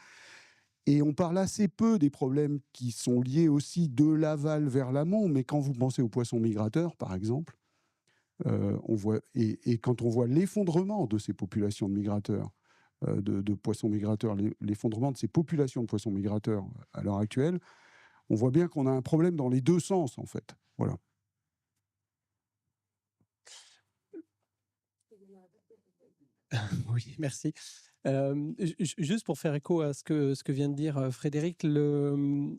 Et on parle assez peu des problèmes qui sont liés aussi de l'aval vers l'amont, mais quand vous pensez aux poissons migrateurs, par exemple, on voit, et quand on voit l'effondrement de ces populations de migrateurs, de poissons migrateurs, l'effondrement de ces populations de poissons migrateurs à l'heure actuelle, on voit bien qu'on a un problème dans les deux sens, en fait. Voilà. Oui, merci. Juste pour faire écho à ce que vient de dire Frédéric, l'un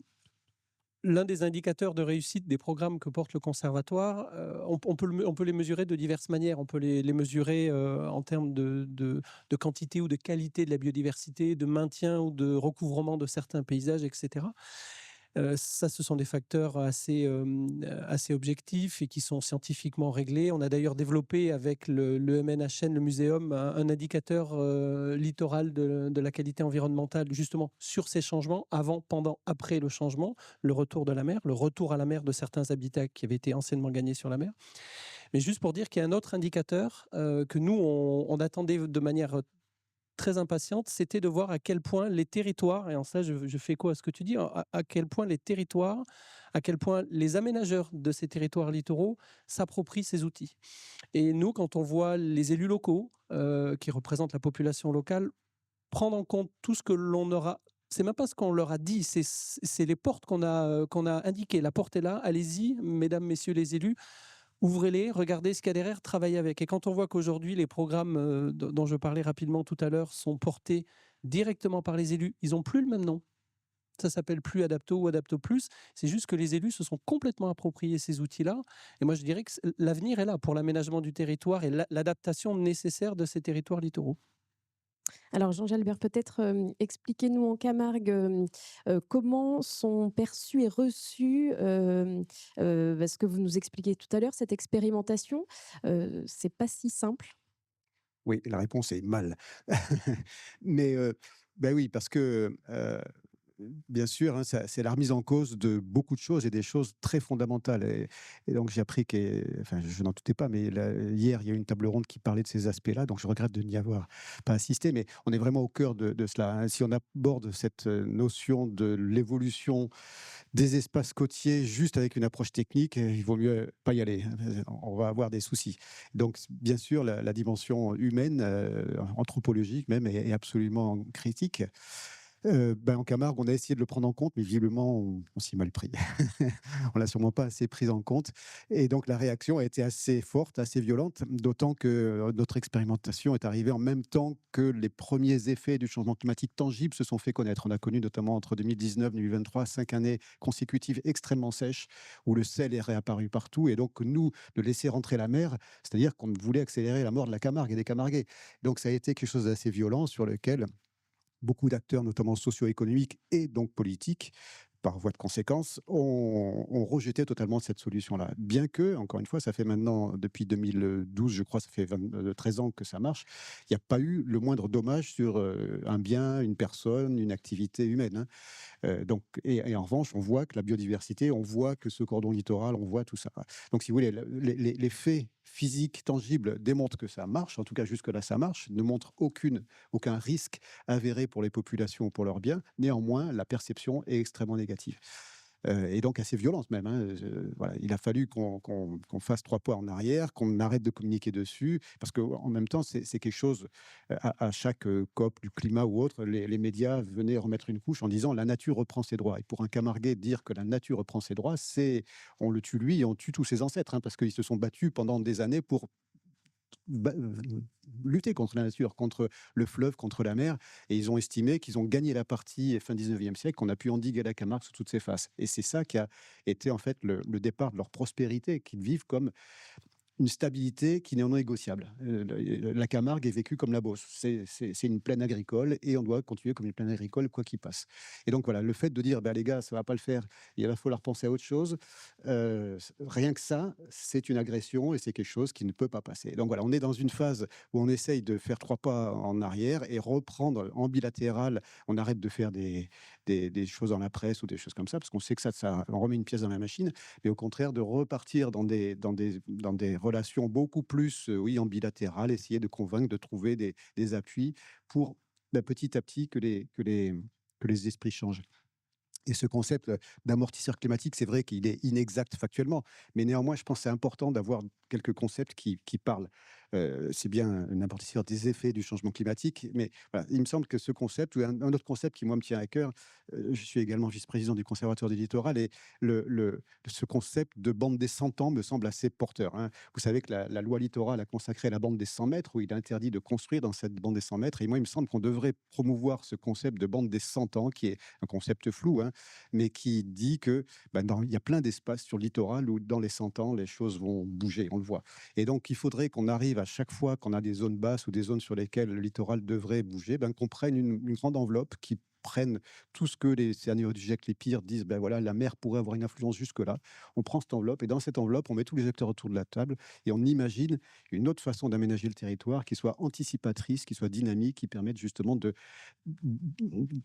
des indicateurs de réussite des programmes que porte le conservatoire, on peut les mesurer de diverses manières. On peut les mesurer en termes de quantité ou de qualité de la biodiversité, de maintien ou de recouvrement de certains paysages, etc. Ça, ce sont des facteurs assez objectifs et qui sont scientifiquement réglés. On a d'ailleurs développé avec le MNHN, le muséum, un indicateur littoral de la qualité environnementale, justement sur ces changements, avant, pendant, après le changement, le retour de la mer, le retour à la mer de certains habitats qui avaient été anciennement gagnés sur la mer. Mais juste pour dire qu'il y a un autre indicateur que nous, on attendait de manière très impatiente, c'était de voir à quel point les territoires, et en ça je fais écho à ce que tu dis, à quel point les territoires, à quel point les aménageurs de ces territoires littoraux s'approprient ces outils. Et nous, quand on voit les élus locaux qui représentent la population locale prendre en compte tout ce que l'on aura, c'est même pas ce qu'on leur a dit, c'est les portes qu'on a indiquées. La porte est là, allez-y, mesdames, messieurs les élus, ouvrez-les, regardez ce qu'il y a derrière, travaillez avec. Et quand on voit qu'aujourd'hui, les programmes dont je parlais rapidement tout à l'heure sont portés directement par les élus, ils n'ont plus le même nom. Ça s'appelle plus Adapto ou Adapto Plus. C'est juste que les élus se sont complètement appropriés ces outils-là. Et moi, je dirais que l'avenir est là pour l'aménagement du territoire et l'adaptation nécessaire de ces territoires littoraux. Alors Jean Jalbert, peut-être expliquez-nous en Camargue comment sont perçus et reçus, ce que vous nous expliquiez tout à l'heure, cette expérimentation. C'est pas si simple. Oui, la réponse est mal. Mais oui, parce que bien sûr, hein, c'est la remise en cause de beaucoup de choses et des choses très fondamentales. Et donc, j'ai appris enfin, je n'en doutais pas, mais hier, il y a eu une table ronde qui parlait de ces aspects-là. Donc, je regrette de n'y avoir pas assisté, mais on est vraiment au cœur de cela, hein. Si on aborde cette notion de l'évolution des espaces côtiers juste avec une approche technique, il vaut mieux pas y aller, hein. On va avoir des soucis. Donc, bien sûr, la dimension humaine, anthropologique même, est absolument critique. En Camargue, on a essayé de le prendre en compte, mais visiblement, on s'y est mal pris. On l'a sûrement pas assez pris en compte. Et donc, la réaction a été assez forte, assez violente, d'autant que notre expérimentation est arrivée en même temps que les premiers effets du changement climatique tangible se sont fait connaître. On a connu notamment entre 2019 et 2023 5 années consécutives extrêmement sèches où le sel est réapparu partout. Et donc, nous, de laisser rentrer la mer, c'est-à-dire qu'on voulait accélérer la mort de la Camargue et des Camarguais. Donc, ça a été quelque chose d'assez violent sur lequel beaucoup d'acteurs, notamment socio-économiques et donc politiques, par voie de conséquence, ont rejeté totalement cette solution-là. Bien que, encore une fois, ça fait maintenant, depuis 2012, je crois, ça fait 13 ans que ça marche, il n'y a pas eu le moindre dommage sur un bien, une personne, une activité humaine, hein. Et en revanche, on voit que la biodiversité, on voit que ce cordon littoral, on voit tout ça. Donc, si vous voulez, les faits physiques, tangibles, démontrent que ça marche. En tout cas, jusque-là, ça marche. Ne montrent aucun risque avéré pour les populations ou pour leurs biens. Néanmoins, la perception est extrêmement négative. Et donc assez violente même, hein. Voilà, il a fallu qu'on fasse 3 pas en arrière, qu'on arrête de communiquer dessus, parce qu'en même temps, c'est quelque chose, à chaque COP du climat ou autre, les médias venaient remettre une couche en disant: «La nature reprend ses droits». Et pour un Camarguais, dire que la nature reprend ses droits, c'est on le tue lui et on tue tous ses ancêtres, hein, parce qu'ils se sont battus pendant des années pour lutter contre la nature, contre le fleuve, contre la mer, et ils ont estimé qu'ils ont gagné la partie fin 19e siècle, qu'on a pu endiguer la Camargue sous toutes ses faces. Et c'est ça qui a été en fait le départ de leur prospérité, qu'ils vivent comme une stabilité qui n'est non négociable. La Camargue est vécue comme la Beauce. C'est une plaine agricole et on doit continuer comme une plaine agricole quoi qu'il passe. Et donc voilà, le fait de dire, les gars, ça va pas le faire, il va falloir penser à autre chose, rien que ça, c'est une agression et c'est quelque chose qui ne peut pas passer. Donc voilà, on est dans une phase où on essaye de faire 3 pas en arrière et reprendre en bilatéral. On arrête de faire des choses dans la presse ou des choses comme ça, parce qu'on sait que ça on remet une pièce dans la machine, mais au contraire de repartir dans des relations beaucoup plus, en bilatéral, essayer de convaincre, de trouver des appuis pour petit à petit que les que les esprits changent. Et ce concept d'amortisseur climatique, c'est vrai qu'il est inexact factuellement, mais néanmoins, je pense que c'est important d'avoir quelques concepts qui parlent. C'est bien un amortisseur des effets du changement climatique, mais voilà, il me semble que ce concept, ou un autre concept qui, moi, me tient à cœur, je suis également vice-président du Conservatoire du littoral, et ce concept de bande des 100 ans me semble assez porteur, hein. Vous savez que la loi littorale a consacré la bande des 100 mètres, où il est interdit de construire dans cette bande des 100 mètres, et moi, il me semble qu'on devrait promouvoir ce concept de bande des 100 ans, qui est un concept flou, hein, mais qui dit que il y a plein d'espaces sur le littoral où dans les 100 ans, les choses vont bouger, on le voit. Et donc, il faudrait qu'on arrive à chaque fois qu'on a des zones basses ou des zones sur lesquelles le littoral devrait bouger, qu'on prenne une grande enveloppe qui prenne tout ce que les scénarios du GIEC les pires disent, voilà, la mer pourrait avoir une influence jusque-là. On prend cette enveloppe et dans cette enveloppe, on met tous les acteurs autour de la table et on imagine une autre façon d'aménager le territoire qui soit anticipatrice, qui soit dynamique, qui permette justement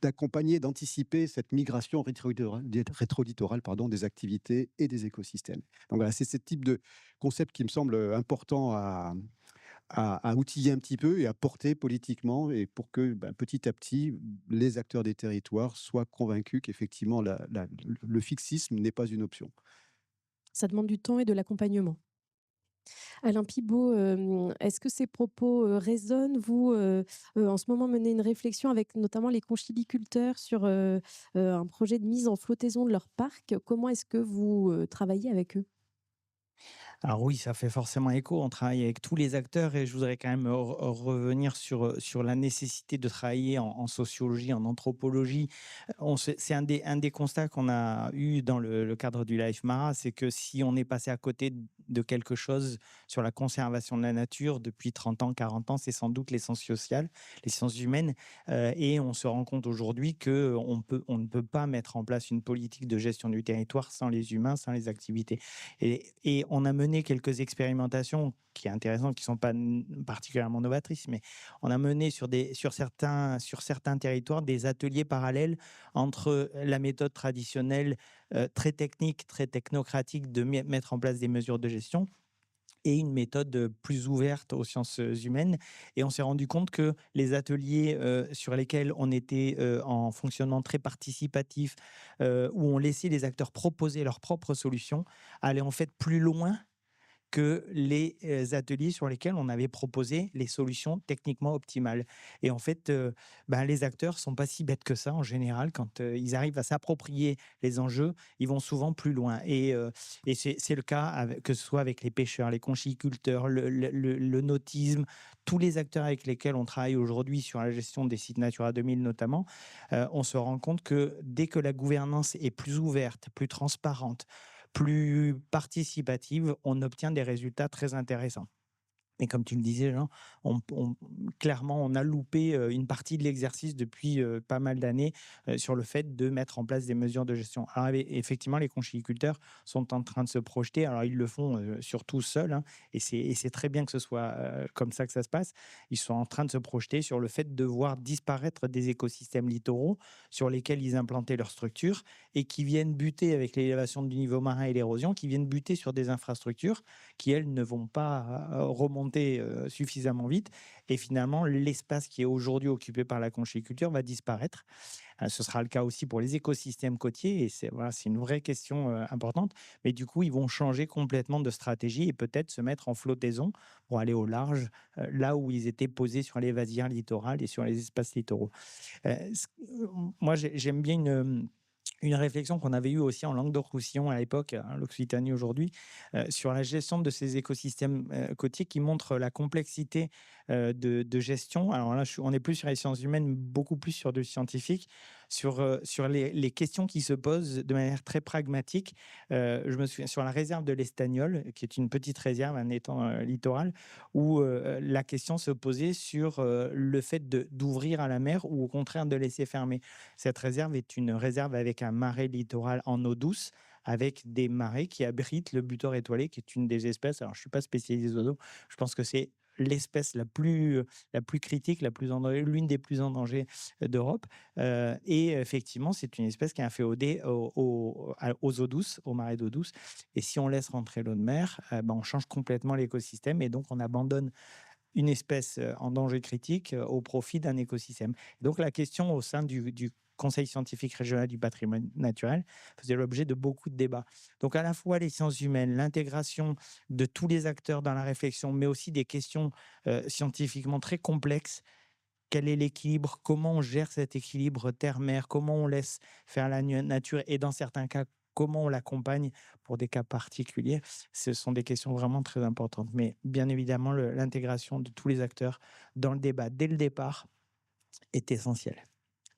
d'accompagner, d'anticiper cette migration rétro-littorale des activités et des écosystèmes. Donc voilà, c'est ce type de concept qui me semble important à outiller un petit peu et à porter politiquement, et pour que petit à petit, les acteurs des territoires soient convaincus qu'effectivement, le fixisme n'est pas une option. Ça demande du temps et de l'accompagnement. Alain Pibault, est-ce que ces propos, résonnent? Vous, en ce moment, menez une réflexion avec notamment les conchyliculteurs sur, un projet de mise en flottaison de leur parc. Comment est-ce que vous, travaillez avec eux? Alors oui, ça fait forcément écho. On travaille avec tous les acteurs et je voudrais quand même revenir sur la nécessité de travailler en sociologie, en anthropologie. C'est un des constats qu'on a eu dans le cadre du Life Mara, c'est que si on est passé à côté de quelque chose sur la conservation de la nature depuis 30 ans, 40 ans, c'est sans doute les sciences sociales, les sciences humaines. Et on se rend compte aujourd'hui on ne peut pas mettre en place une politique de gestion du territoire sans les humains, sans les activités. Et on a mené quelques expérimentations qui sont intéressantes, qui ne sont pas particulièrement novatrices, mais on a mené sur certains territoires des ateliers parallèles entre la méthode traditionnelle, très technique, très technocratique de mettre en place des mesures de gestion et une méthode plus ouverte aux sciences humaines. Et on s'est rendu compte que les ateliers sur lesquels on était en fonctionnement très participatif, où on laissait les acteurs proposer leurs propres solutions, allaient en fait plus loin que les ateliers sur lesquels on avait proposé les solutions techniquement optimales. Et en fait, les acteurs sont pas si bêtes que ça en général. Quand ils arrivent à s'approprier les enjeux, ils vont souvent plus loin. Et c'est le cas que ce soit avec les pêcheurs, les conchyliculteurs, le nautisme, tous les acteurs avec lesquels on travaille aujourd'hui sur la gestion des sites Natura 2000 notamment. On se rend compte que dès que la gouvernance est plus ouverte, plus transparente, plus participative, on obtient des résultats très intéressants. Et comme tu le disais, Jean, clairement, on a loupé une partie de l'exercice depuis pas mal d'années sur le fait de mettre en place des mesures de gestion. Alors, effectivement, les conchyliculteurs sont en train de se projeter. Alors, ils le font surtout seuls, hein, et c'est très bien que ce soit comme ça que ça se passe. Ils sont en train de se projeter sur le fait de voir disparaître des écosystèmes littoraux sur lesquels ils implantaient leurs structures et qui viennent buter avec l'élévation du niveau marin et l'érosion, qui viennent buter sur des infrastructures qui, elles, ne vont pas remonter suffisamment vite, et finalement l'espace qui est aujourd'hui occupé par la conchyliculture va disparaître. Ce sera le cas aussi pour les écosystèmes côtiers, et c'est une vraie question importante, mais du coup ils vont changer complètement de stratégie et peut-être se mettre en flottaison pour aller au large, là où ils étaient posés sur les vasières littorales et sur les espaces littoraux. Moi j'aime bien une réflexion qu'on avait eue aussi en Languedoc-Roussillon à l'époque, l'Occitanie aujourd'hui, sur la gestion de ces écosystèmes côtiers, qui montre la complexité de gestion. Alors là, on n'est plus sur les sciences humaines, beaucoup plus sur du scientifique, sur les questions qui se posent de manière très pragmatique. Je me souviens sur la réserve de l'Estagnol, qui est une petite réserve, un étang littoral, où la question se posait sur le fait d'ouvrir à la mer ou au contraire de laisser fermer. Cette réserve est une réserve avec un marais littoral en eau douce, avec des marais qui abritent le butor étoilé, qui est une des espèces. Alors, je ne suis pas spécialisé oiseaux, je pense que c'est l'espèce la plus critique, l'une des plus en danger d'Europe. Et effectivement, c'est une espèce qui est inféodée aux eaux douces, aux marais d'eau douce. Et si on laisse rentrer l'eau de mer, on change complètement l'écosystème et donc on abandonne une espèce en danger critique au profit d'un écosystème. Donc la question au sein du Conseil scientifique régional du patrimoine naturel faisait l'objet de beaucoup de débats. Donc à la fois les sciences humaines, l'intégration de tous les acteurs dans la réflexion, mais aussi des questions scientifiquement très complexes. Quel est l'équilibre? Comment on gère cet équilibre terre-mer? Comment on laisse faire la nature? Et dans certains cas, comment on l'accompagne pour des cas particuliers? Ce sont des questions vraiment très importantes. Mais bien évidemment, l'intégration de tous les acteurs dans le débat dès le départ est essentielle.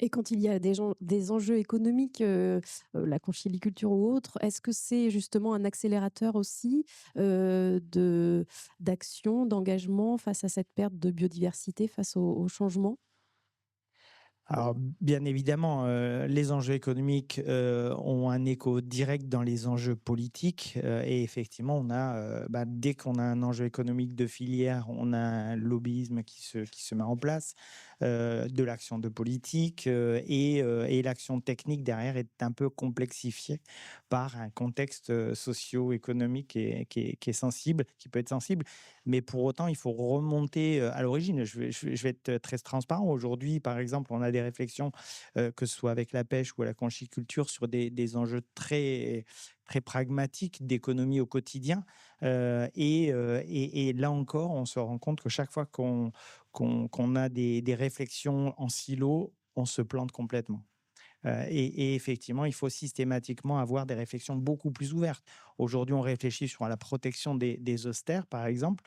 Et quand il y a des enjeux économiques, la conchyliculture ou autre, est-ce que c'est justement un accélérateur aussi, d'action, d'engagement face à cette perte de biodiversité, face au changement? Alors, bien évidemment, les enjeux économiques, ont un écho direct dans les enjeux politiques, et effectivement, on a, dès qu'on a un enjeu économique de filière, on a un lobbyisme qui se met en place, de l'action de politique, et l'action technique derrière est un peu complexifiée par un contexte, socio-économique qui est sensible, qui peut être sensible. Mais pour autant, il faut remonter, à l'origine. Je vais être très transparent. Aujourd'hui, par exemple, on a des réflexions, que ce soit avec la pêche ou à la conchyliculture, sur des enjeux très, très pragmatiques d'économie au quotidien. Et là encore, on se rend compte que chaque fois qu'on a des réflexions en silo, on se plante complètement. Et effectivement, il faut systématiquement avoir des réflexions beaucoup plus ouvertes. Aujourd'hui, on réfléchit sur la protection des zoostères, par exemple.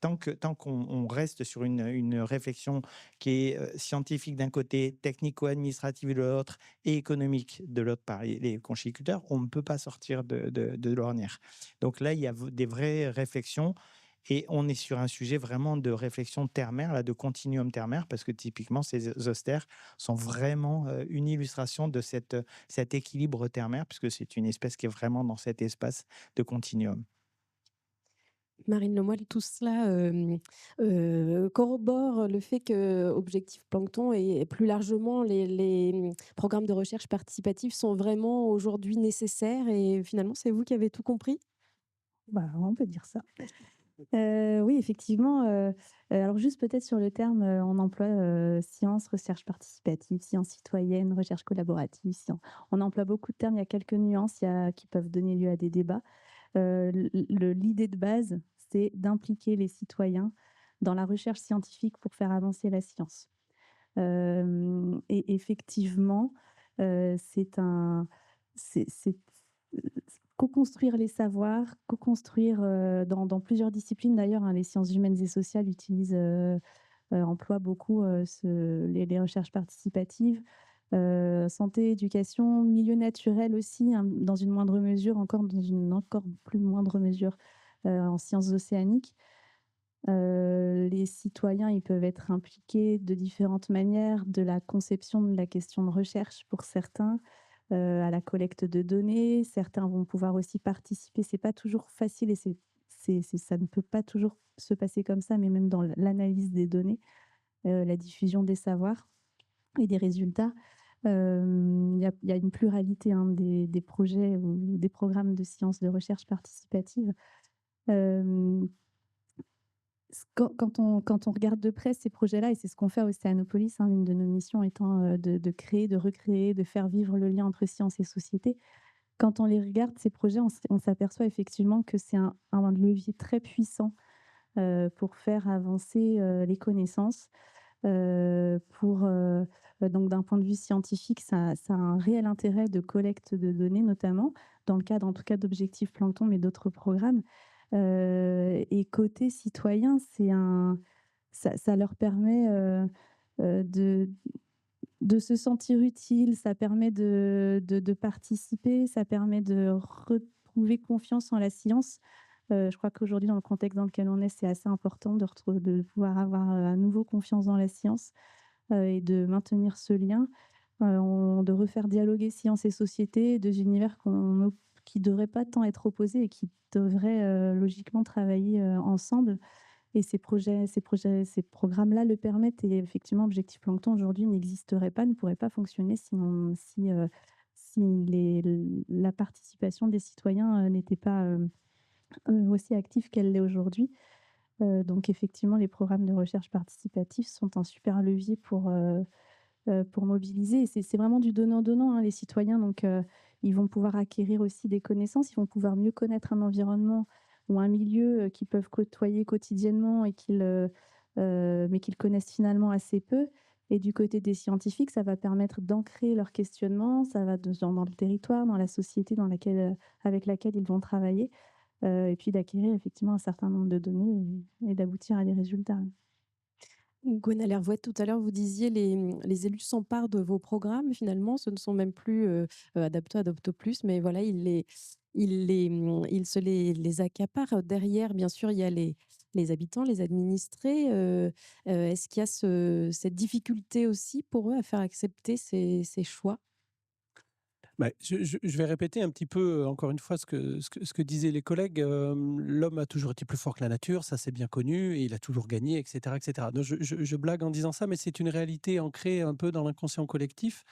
Tant qu'on reste sur une réflexion qui est scientifique d'un côté, technico-administrative de l'autre et économique de l'autre par les conchyliculteurs, on ne peut pas sortir de l'ornière. Donc là, il y a des vraies réflexions. Et on est sur un sujet vraiment de réflexion terre-mer, là, de continuum terre-mer, parce que typiquement, ces zoostères sont vraiment une illustration de cet équilibre terre-mer, puisque c'est une espèce qui est vraiment dans cet espace de continuum. Marine Lemoine, tout cela, corrobore le fait que Objectif Plancton et plus largement les programmes de recherche participative sont vraiment aujourd'hui nécessaires et finalement, c'est vous qui avez tout compris? Bah, on peut dire ça. Oui, effectivement, alors juste peut-être sur le terme, on emploie, science, recherche participative, science citoyenne, recherche collaborative, on emploie beaucoup de termes, il y a quelques nuances, qui peuvent donner lieu à des débats. L'idée de base, c'est d'impliquer les citoyens dans la recherche scientifique pour faire avancer la science. Et effectivement, c'est co-construire les savoirs, co-construire, dans plusieurs disciplines d'ailleurs, hein, les sciences humaines et sociales emploient beaucoup, les recherches participatives, santé, éducation, milieu naturel aussi, hein, dans une moindre mesure, dans une encore plus moindre mesure, en sciences océaniques. Les citoyens, ils peuvent être impliqués de différentes manières, de la conception de la question de recherche pour certains, à la collecte de données. Certains vont pouvoir aussi participer. C'est pas toujours facile et ça ne peut pas toujours se passer comme ça, mais même dans l'analyse des données, la diffusion des savoirs et des résultats. Il y a une pluralité, hein, des projets ou des programmes de sciences de recherche participative. Hem quand on regarde de près ces projets-là, et c'est ce qu'on fait à Océanopolis, hein, une de nos missions étant, de créer, de recréer, de faire vivre le lien entre science et société. Quand on les regarde, ces projets, on s'aperçoit effectivement que c'est un levier très puissant, pour faire avancer, les connaissances. Donc d'un point de vue scientifique, ça a un réel intérêt de collecte de données, notamment dans le cadre, en tout cas, d'Objectif Plancton, mais d'autres programmes. Et côté citoyen, ça leur permet, de se sentir utile, ça permet de participer, ça permet de retrouver confiance en la science. Je crois qu'aujourd'hui, dans le contexte dans lequel on est, c'est assez important de pouvoir avoir, à nouveau confiance dans la science, et de maintenir ce lien, de refaire dialoguer science et société, 2 univers qui devraient pas tant être opposés et qui devraient, logiquement travailler, ensemble. Et ces programmes-là le permettent, et effectivement, Objectif Plancton aujourd'hui n'existerait pas, ne pourrait pas fonctionner si la participation des citoyens, n'était pas, aussi active qu'elle l'est aujourd'hui. Donc effectivement, les programmes de recherche participative sont un super levier pour mobiliser. Et c'est vraiment du donnant-donnant, hein, les citoyens. Donc, ils vont pouvoir acquérir aussi des connaissances, ils vont pouvoir mieux connaître un environnement ou un milieu qu'ils peuvent côtoyer quotidiennement mais qu'ils connaissent finalement assez peu. Et du côté des scientifiques, ça va permettre d'ancrer leurs questionnements, ça va dans le territoire, dans la société avec laquelle ils vont travailler, et puis d'acquérir effectivement un certain nombre de données et d'aboutir à des résultats. Gwenaëlle Hervouet, tout à l'heure, vous disiez les élus s'emparent de vos programmes. Finalement, ce ne sont même plus Adapto, Adopto Plus, mais voilà, ils se les accaparent. Derrière, bien sûr, il y a les habitants, les administrés. Est-ce qu'il y a cette difficulté aussi pour eux à faire accepter ces choix? Bah, je vais répéter un petit peu, encore une fois, ce que disaient les collègues. L'homme a toujours été plus fort que la nature, ça c'est bien connu, et il a toujours gagné, et cetera, et cetera. Donc je blague en disant ça, mais c'est une réalité ancrée un peu dans l'inconscient collectif.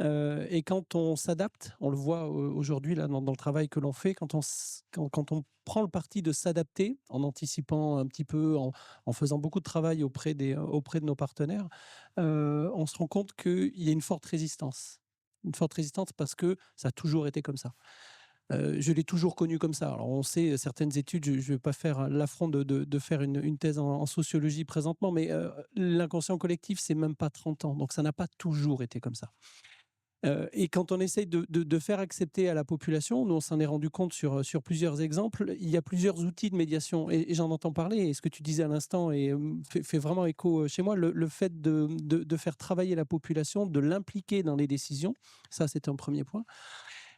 Et quand on s'adapte, on le voit aujourd'hui là dans le travail que l'on fait, quand on prend le parti de s'adapter en anticipant un petit peu, en faisant beaucoup de travail auprès de nos partenaires, on se rend compte qu'il y a une forte résistance. Une forte résistance parce que ça a toujours été comme ça. Je l'ai toujours connu comme ça. Alors on sait, certaines études, je ne vais pas faire l'affront de faire une thèse en sociologie présentement, mais l'inconscient collectif, c'est même pas 30 ans, donc ça n'a pas toujours été comme ça. Et quand on essaye de faire accepter à la population, nous on s'en est rendu compte sur plusieurs exemples, il y a plusieurs outils de médiation et j'en entends parler, et ce que tu disais à l'instant fait vraiment écho chez moi, le fait de faire travailler la population, de l'impliquer dans les décisions, ça c'est un premier point,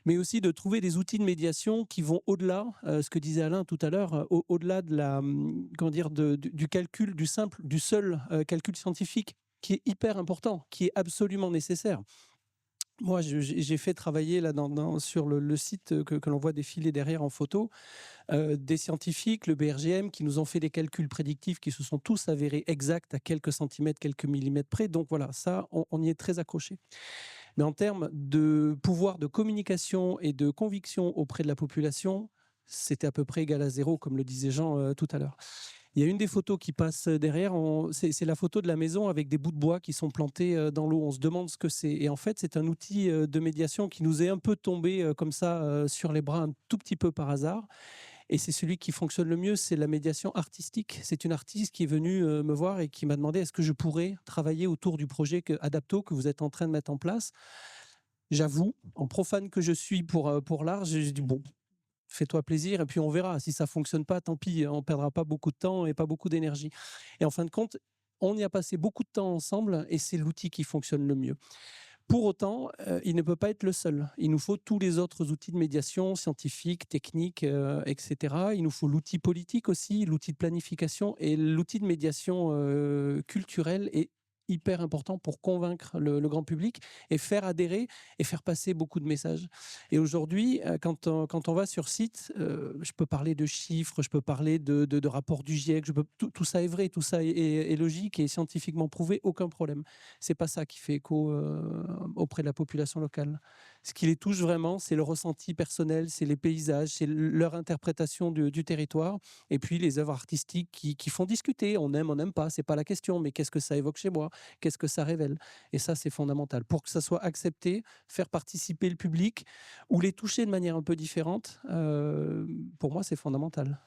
mais aussi de trouver des outils de médiation qui vont au-delà, ce que disait Alain tout à l'heure, au-delà de comment dire, du calcul, du seul calcul scientifique, qui est hyper important, qui est absolument nécessaire. Moi, j'ai fait travailler là sur le site que l'on voit défiler derrière en photo, des scientifiques, le BRGM, qui nous ont fait des calculs prédictifs qui se sont tous avérés exacts à quelques centimètres, quelques millimètres près. Donc voilà, ça, on y est très accroché. Mais en termes de pouvoir de communication et de conviction auprès de la population, c'était à peu près égal à zéro, comme le disait Jean tout à l'heure. Il y a une des photos qui passe derrière, c'est la photo de la maison avec des bouts de bois qui sont plantés dans l'eau. On se demande ce que c'est. Et en fait, c'est un outil de médiation qui nous est un peu tombé comme ça sur les bras un tout petit peu par hasard. Et c'est celui qui fonctionne le mieux, c'est la médiation artistique. C'est une artiste qui est venue me voir et qui m'a demandé est-ce que je pourrais travailler autour du projet Adapto que vous êtes en train de mettre en place. J'avoue, en profane que je suis pour l'art, j'ai dit bon, fais-toi plaisir et puis on verra. Si ça fonctionne pas, tant pis, on perdra pas beaucoup de temps et pas beaucoup d'énergie. Et en fin de compte, on y a passé beaucoup de temps ensemble et c'est l'outil qui fonctionne le mieux. Pour autant, il ne peut pas être le seul. Il nous faut tous les autres outils de médiation scientifiques, techniques, etc. Il nous faut l'outil politique aussi, l'outil de planification et l'outil de médiation culturelle et hyper important pour convaincre le grand public et faire adhérer et faire passer beaucoup de messages. Et aujourd'hui, quand on va sur site, je peux parler de chiffres, je peux parler de rapports du GIEC, tout ça est vrai, tout ça est logique et scientifiquement prouvé, aucun problème. C'est pas ça qui fait écho auprès de la population locale. Ce qui les touche vraiment, c'est le ressenti personnel, c'est les paysages, c'est leur interprétation du territoire, et puis les œuvres artistiques qui font discuter. On aime, on n'aime pas, c'est pas la question, mais qu'est-ce que ça évoque chez moi? Qu'est-ce que ça révèle? Et ça, c'est fondamental. Pour que ça soit accepté, faire participer le public ou les toucher de manière un peu différente, pour moi, c'est fondamental.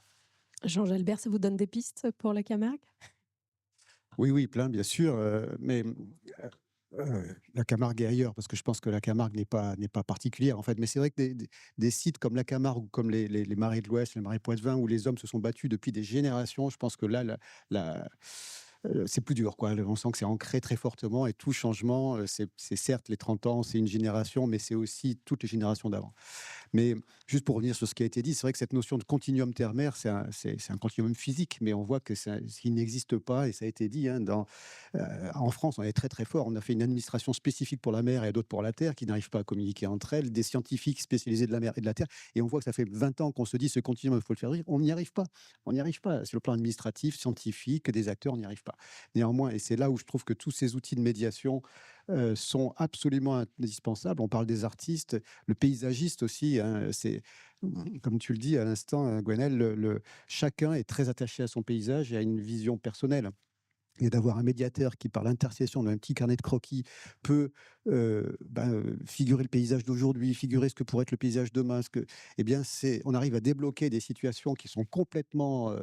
Jean Jalbert, ça vous donne des pistes pour la Camargue? Oui, oui, plein, bien sûr, mais la Camargue est ailleurs, parce que je pense que la Camargue n'est pas particulière, en fait. Mais c'est vrai que des sites comme la Camargue ou comme les Marais de l'Ouest, les Marais poitevins, où les hommes se sont battus depuis des générations, je pense que là, c'est plus dur, quoi. On sent que c'est ancré très fortement et tout changement, c'est certes les 30 ans, c'est une génération, mais c'est aussi toutes les générations d'avant. Mais juste pour revenir sur ce qui a été dit, c'est vrai que cette notion de continuum terre-mer, c'est un continuum physique, mais on voit que il n'existe pas, et ça a été dit, hein, en France, on est très très fort. On a fait une administration spécifique pour la mer et d'autres pour la terre qui n'arrivent pas à communiquer entre elles, des scientifiques spécialisés de la mer et de la terre, et on voit que ça fait 20 ans qu'on se dit ce continuum, il faut le faire vivre. On n'y arrive pas. On n'y arrive pas. Sur le plan administratif, scientifique, des acteurs, on n'y arrive pas. Néanmoins, et c'est là où je trouve que tous ces outils de médiation sont absolument indispensables. On parle des artistes, le paysagiste aussi, hein, comme tu le dis à l'instant, Gwenaëlle, chacun est très attaché à son paysage et à une vision personnelle. et d'avoir un médiateur qui, par l'intercession d'un petit carnet de croquis, peut figurer le paysage d'aujourd'hui, figurer ce que pourrait être le paysage demain. Eh bien, on arrive à débloquer des situations qui sont complètement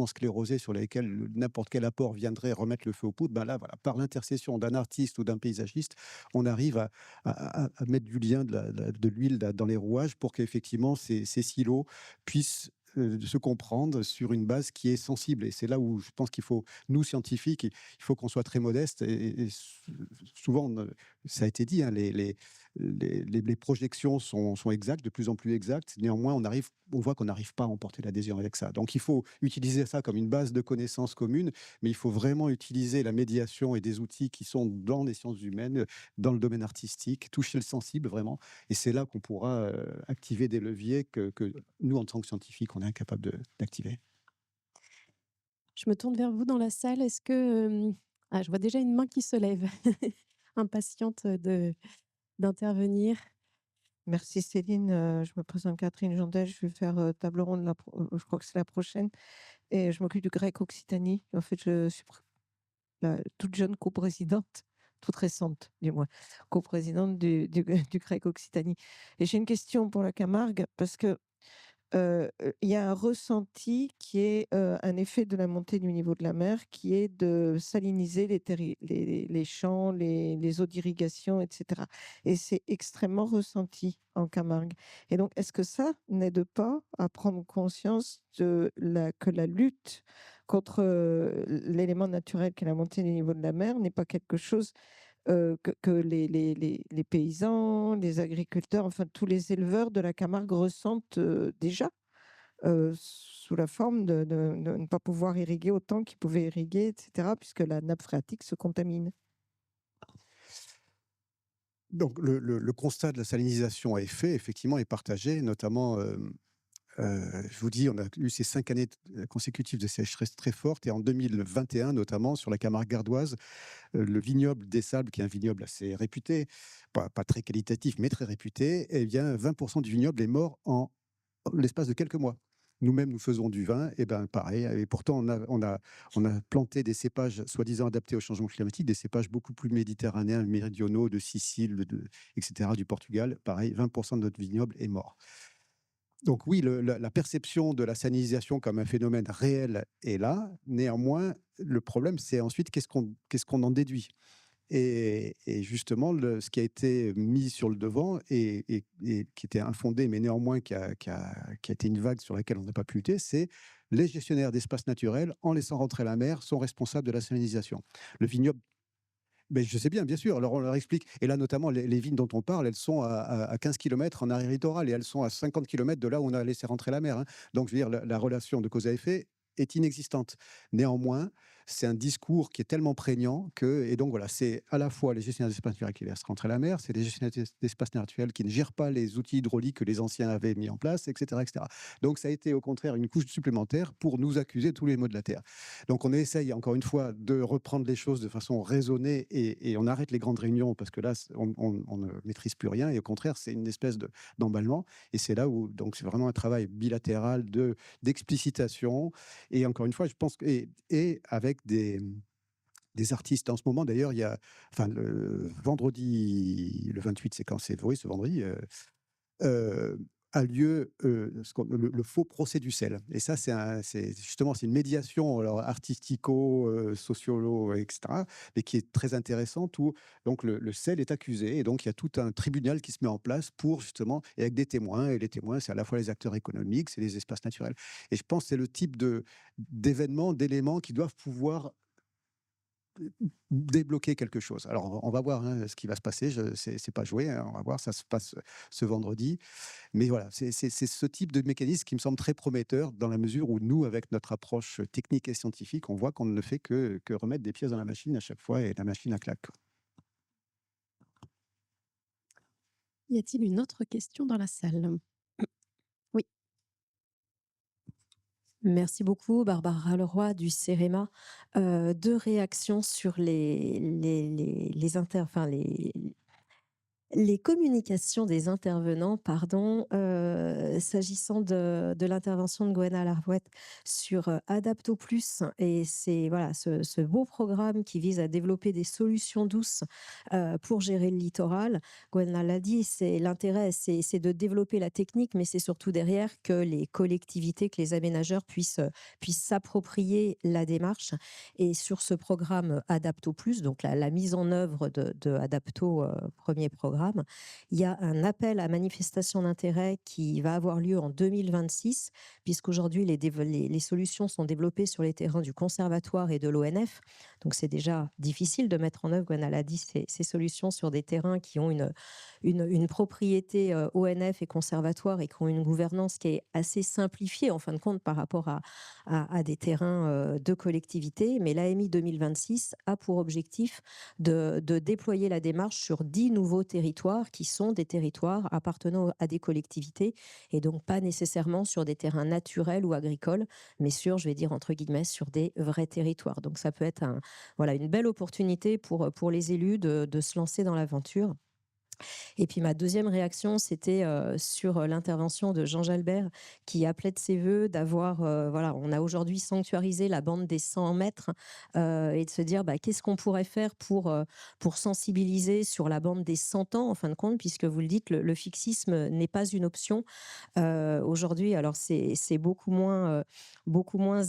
sclérosées, sur lesquelles n'importe quel apport viendrait remettre le feu aux poudres. Ben là, voilà, par l'intercession d'un artiste ou d'un paysagiste, on arrive à mettre du lien, de l'huile dans les rouages, pour qu'effectivement ces silos puissent se comprendre sur une base qui est sensible. Et c'est là où je pense qu'il faut, nous, scientifiques, il faut qu'on soit très modeste. Et souvent, ça a été dit, hein, les projections sont exactes, de plus en plus exactes. Néanmoins, on voit qu'on n'arrive pas à emporter l'adhésion avec ça. Donc, il faut utiliser ça comme une base de connaissances communes, mais il faut vraiment utiliser la médiation et des outils qui sont dans les sciences humaines, dans le domaine artistique, toucher le sensible vraiment. Et c'est là qu'on pourra activer des leviers que nous, en tant que scientifiques, on est incapable d'activer. Je me tourne vers vous dans la salle. Est-ce que, je vois déjà une main qui se lève, impatiente d'intervenir. Merci Céline, je me présente Catherine Jandel, je vais faire table ronde, je crois que c'est la prochaine, et je m'occupe du grec Occitanie. En fait, je suis la toute jeune coprésidente, toute récente du moins, coprésidente du grec Occitanie. Et j'ai une question pour la Camargue, parce que il y a un ressenti qui est un effet de la montée du niveau de la mer, qui est de saliniser les champs, les eaux d'irrigation, etc. Et c'est extrêmement ressenti en Camargue. Et donc, est-ce que ça n'aide pas à prendre conscience que la lutte contre l'élément naturel qu'est la montée du niveau de la mer n'est pas quelque chose que les paysans, les agriculteurs, enfin tous les éleveurs de la Camargue ressentent déjà, sous la forme de ne pas pouvoir irriguer autant qu'ils pouvaient irriguer, etc., puisque la nappe phréatique se contamine. Donc, le constat de la salinisation est fait, effectivement, est partagé, notamment, je vous dis, on a eu ces 5 années consécutives de sécheresse très fortes, et en 2021, notamment, sur la Camargue gardoise, le vignoble des Sables, qui est un vignoble assez réputé, pas très qualitatif, mais très réputé, eh bien, 20% du vignoble est mort en l'espace de quelques mois. Nous-mêmes, nous faisons du vin, et ben pareil. Et pourtant, on a planté des cépages soi-disant adaptés au changement climatique, des cépages beaucoup plus méditerranéens, méridionaux, de Sicile, etc., du Portugal. Pareil, 20% de notre vignoble est mort. Donc oui, la perception de la salinisation comme un phénomène réel est là. Néanmoins, le problème, c'est ensuite qu'est-ce qu'on en déduit. Et justement, ce qui a été mis sur le devant et qui était infondé, mais néanmoins qui a été une vague sur laquelle on n'a pas pu lutter, c'est les gestionnaires d'espaces naturels, en laissant rentrer la mer, sont responsables de la salinisation. Le vignoble, mais je sais bien, bien sûr. Alors on leur explique. Et là, notamment, les vignes dont on parle, elles sont à 15 km en arrière littoral, et elles sont à 50 km de là où on a laissé rentrer la mer, hein. Donc, je veux dire, la relation de cause à effet est inexistante. Néanmoins, c'est un discours qui est tellement prégnant que, et donc voilà, c'est à la fois les gestionnaires d'espaces naturels qui laissent rentrer la mer, c'est les gestionnaires d'espaces naturels qui ne gèrent pas les outils hydrauliques que les anciens avaient mis en place, etc., etc. Donc ça a été au contraire une couche supplémentaire pour nous accuser de tous les maux de la terre. Donc on essaye encore une fois de reprendre les choses de façon raisonnée, et on arrête les grandes réunions, parce que là on ne maîtrise plus rien, et au contraire c'est une espèce d'emballement, et c'est là où donc c'est vraiment un travail bilatéral d'explicitation. Et encore une fois, je pense et avec des artistes. En ce moment, d'ailleurs, il y a, enfin, le vendredi, le 28, c'est quand? C'est, oui, ce vendredi, a lieu le faux procès du sel. Et ça, c'est justement, c'est une médiation, alors artistico, sociolo, etc., mais qui est très intéressante, où donc le sel est accusé, et donc il y a tout un tribunal qui se met en place pour justement, et avec des témoins, et les témoins, c'est à la fois les acteurs économiques, c'est les espaces naturels. Et je pense que c'est le type d'événements, d'éléments qui doivent pouvoir débloquer quelque chose. Alors, on va voir, hein, ce qui va se passer. C'est pas joué, hein, on va voir, ça se passe ce vendredi. Mais voilà, c'est ce type de mécanisme qui me semble très prometteur, dans la mesure où nous, avec notre approche technique et scientifique, on voit qu'on ne fait que remettre des pièces dans la machine à chaque fois, et la machine à claque. Y a-t-il une autre question dans la salle? Oui. Merci beaucoup, Barbara Leroy du CEREMA. 2 réactions sur les Les communications des intervenants, pardon, s'agissant de l'intervention de Gwenna Larouette sur, Adapto Plus et c'est voilà, ce beau programme qui vise à développer des solutions douces, pour gérer le littoral. Gwenna l'a dit, c'est l'intérêt, c'est de développer la technique, mais c'est surtout derrière que les collectivités, que les aménageurs puissent s'approprier la démarche et sur ce programme, Adapto Plus, donc la mise en œuvre de Adapto, 1er programme, il y a un appel à manifestation d'intérêt qui va avoir lieu en 2026, puisqu'aujourd'hui les solutions sont développées sur les terrains du conservatoire et de l'ONF. Donc c'est déjà difficile de mettre en œuvre, Gwenna l'a dit, ces solutions sur des terrains qui ont une propriété ONF et conservatoire et qui ont une gouvernance qui est assez simplifiée en fin de compte par rapport à des terrains de collectivité. Mais l'AMI 2026 a pour objectif de déployer la démarche sur 10 nouveaux territoires qui sont des territoires appartenant à des collectivités et donc pas nécessairement sur des terrains naturels ou agricoles, mais sur, je vais dire entre guillemets, sur des vrais territoires. Donc ça peut être voilà, une belle opportunité pour les élus de se lancer dans l'aventure. Et puis ma deuxième réaction, c'était sur l'intervention de Jean Jalbert qui appelait de ses voeux d'avoir, voilà, on a aujourd'hui sanctuarisé la bande des 100 mètres et de se dire qu'est-ce qu'on pourrait faire pour sensibiliser sur la bande des 100 ans en fin de compte, puisque vous le dites, le fixisme n'est pas une option. Aujourd'hui, alors c'est beaucoup moins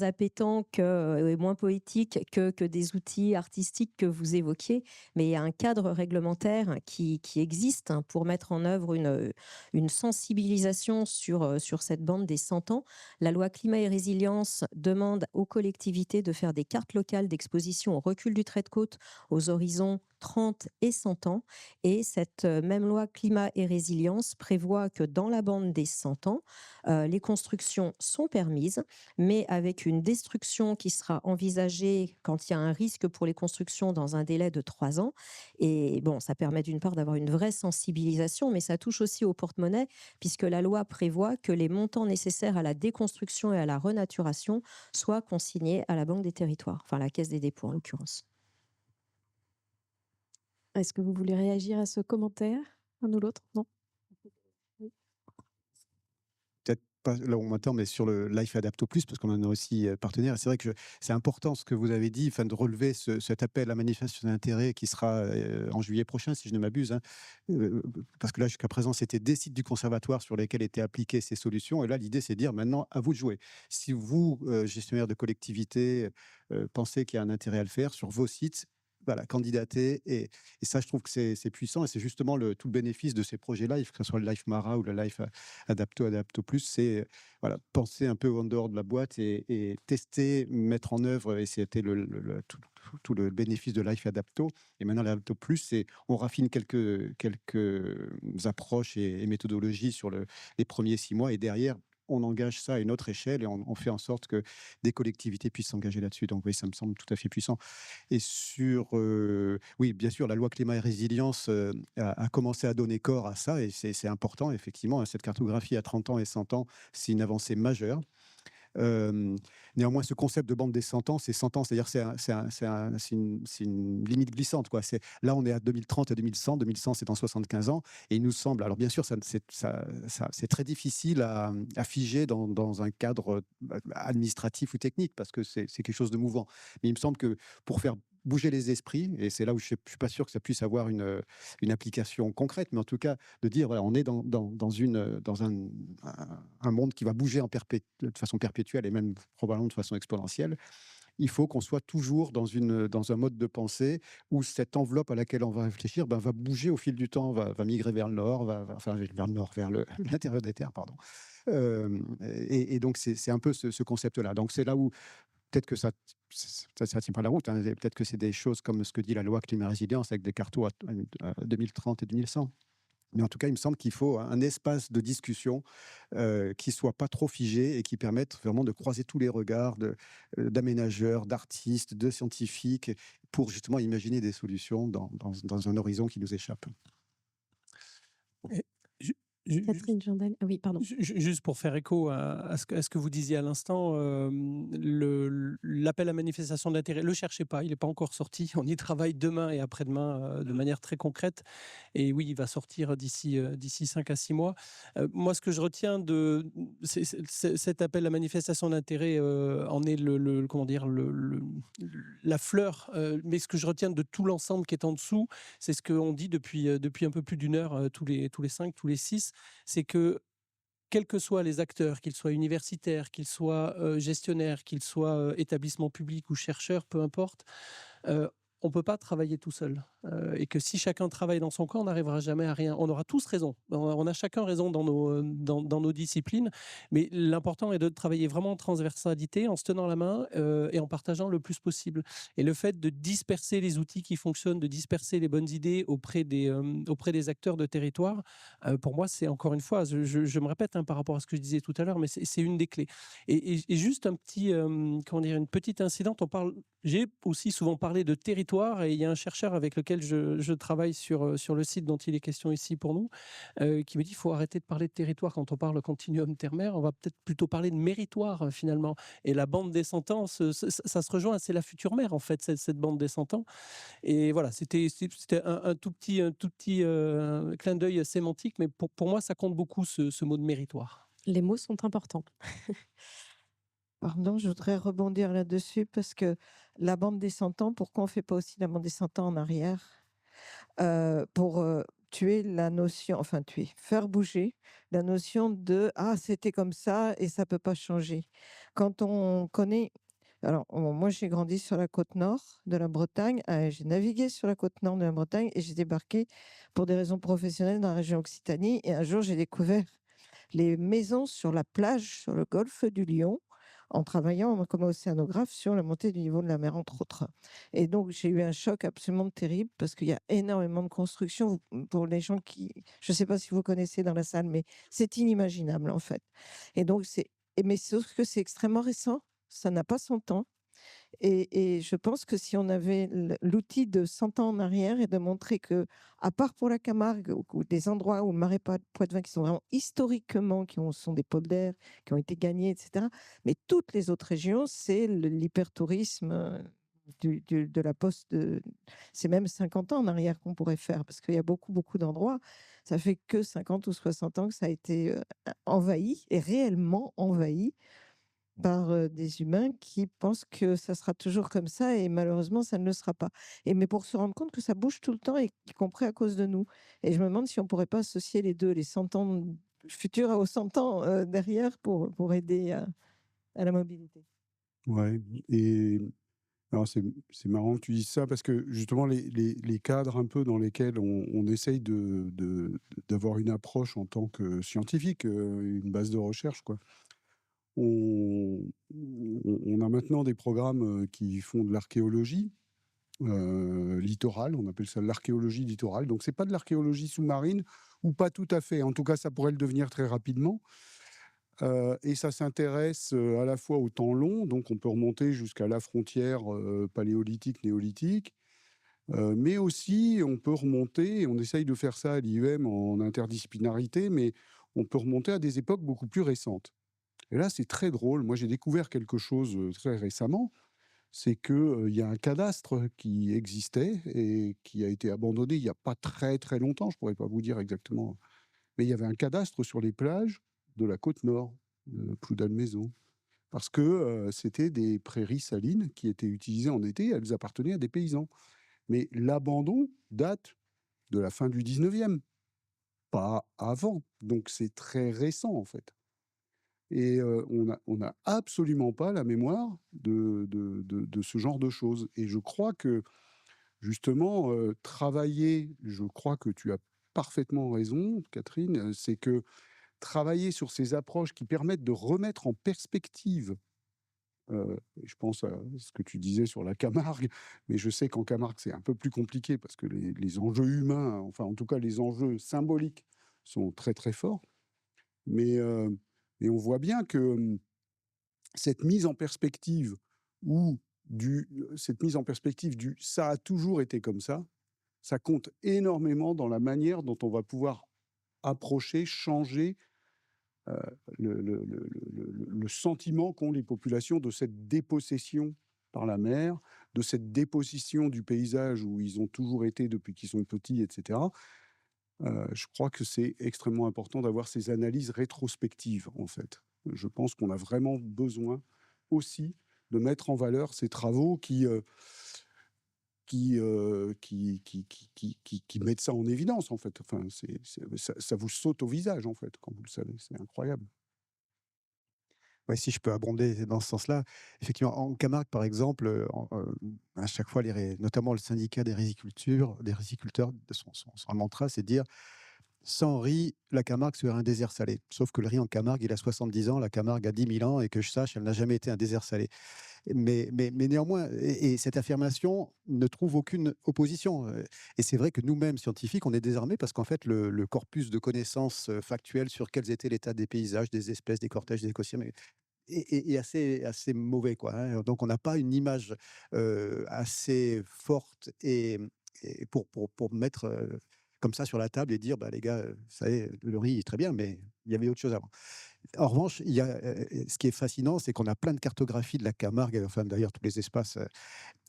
appétant et moins poétique que des outils artistiques que vous évoquiez, mais il y a un cadre réglementaire qui existe pour mettre en œuvre une sensibilisation sur cette bande des 100 ans. La loi climat et résilience demande aux collectivités de faire des cartes locales d'exposition au recul du trait de côte aux horizons 30 et 100 ans. Et cette même loi climat et résilience prévoit que dans la bande des 100 ans, les constructions sont permises, mais avec une destruction qui sera envisagée quand il y a un risque pour les constructions dans un délai de 3 ans. Et bon, ça permet d'une part d'avoir une vraie sensibilisation, mais ça touche aussi au porte-monnaie, puisque la loi prévoit que les montants nécessaires à la déconstruction et à la renaturation soient consignés à la Banque des Territoires, enfin la Caisse des dépôts en l'occurrence. Est-ce que vous voulez réagir à ce commentaire, l'un ou l'autre? Non? Peut-être pas là où on m'entend, mais sur le Life Adapto Plus, parce qu'on en a aussi partenaire. C'est vrai que c'est important ce que vous avez dit, enfin, de relever cet appel à manifestation d'intérêt qui sera en juillet prochain, si je ne m'abuse. Hein. Parce que là, jusqu'à présent, c'était des sites du conservatoire sur lesquels étaient appliquées ces solutions. Et là, l'idée, c'est de dire maintenant, à vous de jouer. Si vous, gestionnaire de collectivité, pensez qu'il y a un intérêt à le faire sur vos sites, voilà, candidater. Et ça, je trouve que c'est puissant. Et c'est justement tout le bénéfice de ces projets Life, que ce soit le Life Mara ou le Life Adapto Plus. C'est voilà, penser un peu en dehors de la boîte et tester, mettre en œuvre. Et c'était tout le bénéfice de Life Adapto. Et maintenant, l'Adapto Plus, on raffine quelques approches et méthodologies sur les premiers 6 mois. Et derrière, on engage ça à une autre échelle et on fait en sorte que des collectivités puissent s'engager là-dessus. Donc oui, ça me semble tout à fait puissant. Et oui, bien sûr, la loi climat et résilience a commencé à donner corps à ça et c'est important, effectivement. Cette cartographie à 30 ans et 100 ans, c'est une avancée majeure. Néanmoins, ce concept de bande des 100 ans, c'est 100 ans, c'est-à-dire c'est une limite glissante, quoi. Là, on est à 2030 et 2100. 2100, c'est dans 75 ans. Et il nous semble, alors bien sûr, c'est très difficile à figer dans un cadre administratif ou technique parce que c'est quelque chose de mouvant. Mais il me semble que pour faire bouger les esprits, et c'est là où je ne suis pas sûr que ça puisse avoir une application concrète, mais en tout cas, de dire, voilà, on est dans un monde qui va bouger de façon perpétuelle et même probablement de façon exponentielle. Il faut qu'on soit toujours dans un mode de pensée où cette enveloppe à laquelle on va réfléchir va bouger au fil du temps, va migrer vers le nord, vers l'intérieur des terres, pardon. Et donc, c'est un peu ce concept-là. Donc, c'est là où peut-être que ça tient pas la route. Hein. Peut-être que c'est des choses comme ce que dit la loi climat-résilience avec des cartos à 2030 et 2100. Mais en tout cas, il me semble qu'il faut un espace de discussion qui soit pas trop figé et qui permette vraiment de croiser tous les regards d'aménageurs, d'artistes, de scientifiques pour justement imaginer des solutions dans un horizon qui nous échappe. Catherine Jourdain. Ah oui, pardon. Juste pour faire écho à ce que vous disiez à l'instant, l'appel à manifestation d'intérêt, ne le cherchez pas, il n'est pas encore sorti. On y travaille demain et après-demain de manière très concrète. Et oui, il va sortir d'ici 5 à 6 mois. Moi, ce que je retiens de cet appel à manifestation d'intérêt en est comment dire, la fleur. Mais ce que je retiens de tout l'ensemble qui est en dessous, c'est ce qu'on dit depuis un peu plus d'une heure, tous les 5, tous les 6, c'est que quels que soient les acteurs, qu'ils soient universitaires, qu'ils soient gestionnaires, qu'ils soient établissements publics ou chercheurs, peu importe, on ne peut pas travailler tout seul. Et que si chacun travaille dans son camp, on n'arrivera jamais à rien. On aura tous raison. On a chacun raison dans nos disciplines. Mais l'important est de travailler vraiment en transversalité, en se tenant la main et en partageant le plus possible. Et le fait de disperser les outils qui fonctionnent, de disperser les bonnes idées auprès des acteurs de territoire, pour moi, c'est encore une fois, je me répète par rapport à ce que je disais tout à l'heure, mais c'est une des clés. Et juste un petit, une petite incidente. J'ai aussi souvent parlé de territoire et il y a un chercheur avec lequel je travaille sur le site dont il est question ici pour nous, qui me dit qu'il faut arrêter de parler de territoire quand on parle continuum terre-mer, on va peut-être plutôt parler de méritoire finalement. Et la bande des 100 ans, ça se rejoint, c'est la future mer en fait, cette bande des 100 ans. Et voilà, c'était un tout petit clin d'œil sémantique, mais pour moi ça compte beaucoup ce mot de méritoire. Les mots sont importants. Pardon, je voudrais rebondir là-dessus parce que la bande des 100 ans, pourquoi on ne fait pas aussi la bande des 100 ans en arrière pour tuer la notion, faire bouger la notion de « Ah, c'était comme ça et ça ne peut pas changer ». Quand on connaît... Alors, moi, j'ai grandi sur la côte nord de la Bretagne, j'ai navigué sur la côte nord de la Bretagne et j'ai débarqué pour des raisons professionnelles dans la région Occitanie. Et un jour, j'ai découvert les maisons sur la plage, sur le golfe du Lion, en travaillant comme océanographe sur la montée du niveau de la mer, entre autres. Et donc, j'ai eu un choc absolument terrible parce qu'il y a énormément de constructions. Pour les gens qui... Je ne sais pas si vous connaissez dans la salle, mais c'est inimaginable, en fait. Et donc, mais sauf que c'est extrêmement récent. Ça n'a pas 100 ans. Et je pense que si on avait l'outil de 100 ans en arrière et de montrer que, à part pour la Camargue ou des endroits où le marais Poitevin qui sont vraiment historiquement, sont des polders, qui ont été gagnés, etc. Mais toutes les autres régions, c'est l'hypertourisme de la poste. C'est même 50 ans en arrière qu'on pourrait faire parce qu'il y a beaucoup, beaucoup d'endroits. Ça fait que 50 ou 60 ans que ça a été envahi et réellement envahi par des humains qui pensent que ça sera toujours comme ça et malheureusement, ça ne le sera pas. Mais pour se rendre compte que ça bouge tout le temps et y compris à cause de nous. Et je me demande si on ne pourrait pas associer les deux, les 100 ans futurs aux 100 ans derrière pour aider à la mobilité. Ouais, et alors c'est marrant que tu dises ça parce que justement les cadres un peu dans lesquels on essaye d'avoir une approche en tant que scientifique, une base de recherche, quoi. On a maintenant des programmes qui font de l'archéologie littorale, on appelle ça l'archéologie littorale. Donc c'est pas de l'archéologie sous-marine, ou pas tout à fait. En tout cas, ça pourrait le devenir très rapidement. Et ça s'intéresse à la fois au temps long, donc on peut remonter jusqu'à la frontière paléolithique, néolithique, mais aussi on peut remonter, et on essaye de faire ça à l'IUM en interdisciplinarité, mais on peut remonter à des époques beaucoup plus récentes. Et là, c'est très drôle. Moi, j'ai découvert quelque chose très récemment. C'est qu'il y a un cadastre qui existait et qui a été abandonné il n'y a pas très, très longtemps. Je ne pourrais pas vous dire exactement. Mais il y avait un cadastre sur les plages de la côte nord, de Ploudalmaison. Parce que c'était des prairies salines qui étaient utilisées en été. Elles appartenaient à des paysans. Mais l'abandon date de la fin du 19e, pas avant. Donc, c'est très récent, en fait. Et on n'a absolument pas la mémoire de ce genre de choses. Et je crois que, justement, travailler, je crois que tu as parfaitement raison, Catherine, c'est que travailler sur ces approches qui permettent de remettre en perspective, je pense à ce que tu disais sur la Camargue, mais je sais qu'en Camargue, c'est un peu plus compliqué parce que les enjeux humains, enfin en tout cas les enjeux symboliques, sont très très forts. Mais on voit bien que cette mise en perspective du ça a toujours été comme ça compte énormément dans la manière dont on va pouvoir approcher, changer le sentiment qu'ont les populations de cette dépossession par la mer, de cette dépossession du paysage où ils ont toujours été depuis qu'ils sont petits, etc. Je crois que c'est extrêmement important d'avoir ces analyses rétrospectives, en fait. Je pense qu'on a vraiment besoin aussi de mettre en valeur ces travaux qui mettent ça en évidence, en fait. Enfin, ça vous saute au visage, en fait, quand vous le savez. C'est incroyable. Ouais, si je peux abonder dans ce sens-là, effectivement, en Camargue, par exemple, à chaque fois, notamment le syndicat des riziculteurs, son mantra, c'est de dire sans riz, la Camargue serait un désert salé. Sauf que le riz en Camargue, il a 70 ans, la Camargue a 10 000 ans, et que je sache, elle n'a jamais été un désert salé. Mais néanmoins, et cette affirmation ne trouve aucune opposition. Et c'est vrai que nous-mêmes, scientifiques, on est désarmés parce qu'en fait, le corpus de connaissances factuelles sur quels étaient l'état des paysages, des espèces, des cortèges, des écosystèmes est assez mauvais, quoi, hein. Donc on n'a pas une image assez forte et pour mettre comme ça sur la table et dire, bah, les gars, ça y est, le riz est très bien, mais il y avait autre chose avant. En revanche, il y a, ce qui est fascinant, c'est qu'on a plein de cartographies de la Camargue, enfin d'ailleurs tous les espaces.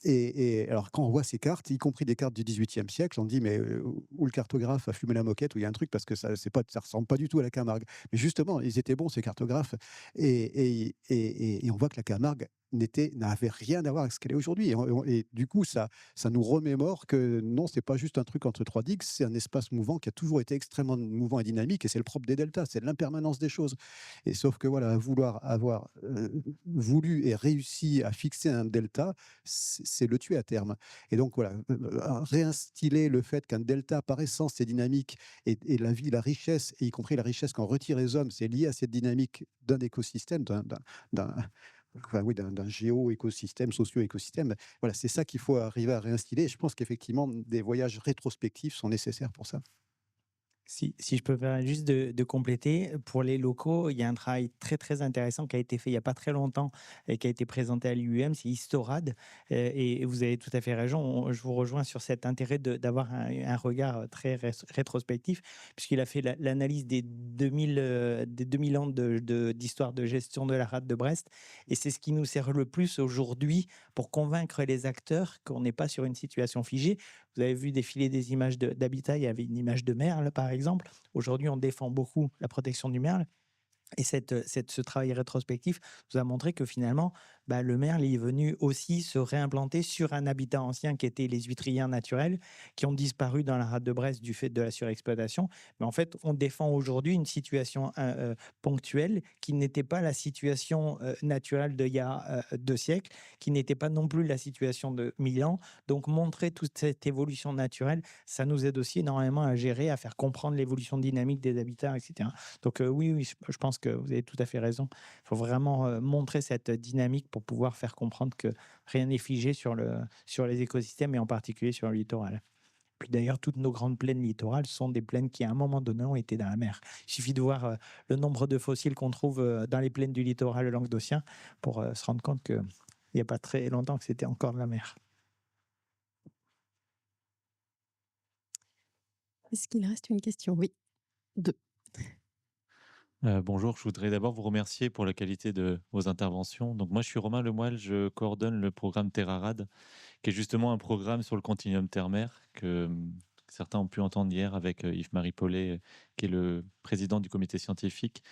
Et alors quand on voit ces cartes, y compris des cartes du XVIIIe siècle, on dit mais où le cartographe a fumé la moquette, où il y a un truc parce que ça ressemble pas du tout à la Camargue. Mais justement, ils étaient bons ces cartographes, et on voit que la Camargue n'avait rien à voir avec ce qu'elle est aujourd'hui. Et du coup, ça nous remémore que non, c'est pas juste un truc entre trois digues, c'est un espace mouvant qui a toujours été extrêmement mouvant et dynamique, et c'est le propre des deltas, c'est l'impermanence des choses. Et sauf que voilà, vouloir avoir voulu et réussi à fixer un delta, c'est le tuer à terme. Et donc voilà, réinstiller le fait qu'un delta par essence c'est dynamique, et la vie, la richesse, et y compris la richesse qu'en retirent les hommes, c'est lié à cette dynamique d'un écosystème, d'un géo-écosystème, socio-écosystème. Voilà, c'est ça qu'il faut arriver à réinstiller. Et je pense qu'effectivement, des voyages rétrospectifs sont nécessaires pour ça. Si je peux faire juste de compléter, pour les locaux, il y a un travail très, très intéressant qui a été fait il y a pas très longtemps et qui a été présenté à l'IUM, c'est Historad, et vous avez tout à fait raison, je vous rejoins sur cet intérêt d'avoir un regard très rétrospectif, puisqu'il a fait l'analyse des 2000 ans d'histoire de gestion de la rade de Brest, et c'est ce qui nous sert le plus aujourd'hui pour convaincre les acteurs qu'on n'est pas sur une situation figée. Vous avez vu défiler des images d'habitat, il y avait une image de merle, par exemple. Aujourd'hui, on défend beaucoup la protection du merle. Et ce travail rétrospectif nous a montré que finalement, le merle est venu aussi se réimplanter sur un habitat ancien qui était les huîtriers naturels, qui ont disparu dans la rade de Brest du fait de la surexploitation. Mais en fait, on défend aujourd'hui une situation ponctuelle qui n'était pas la situation naturelle d'il y a 2 siècles, qui n'était pas non plus la situation de 1000 ans. Donc, montrer toute cette évolution naturelle, ça nous aide aussi énormément à gérer, à faire comprendre l'évolution dynamique des habitats, etc. Donc, oui, je pense que vous avez tout à fait raison. Il faut vraiment montrer cette dynamique pour pouvoir faire comprendre que rien n'est figé sur les écosystèmes, et en particulier sur le littoral. Puis d'ailleurs, toutes nos grandes plaines littorales sont des plaines qui, à un moment donné, ont été dans la mer. Il suffit de voir le nombre de fossiles qu'on trouve dans les plaines du littoral languedocien pour se rendre compte qu'il n'y a pas très longtemps que c'était encore de la mer. Est-ce qu'il reste une question? Oui, 2. Bonjour, je voudrais d'abord vous remercier pour la qualité de vos interventions. Donc moi, je suis Romain Lemoyle, je coordonne le programme TerraRad, qui est justement un programme sur le continuum terre-mer que certains ont pu entendre hier avec Yves-Marie Paulet, qui est le président du comité scientifique.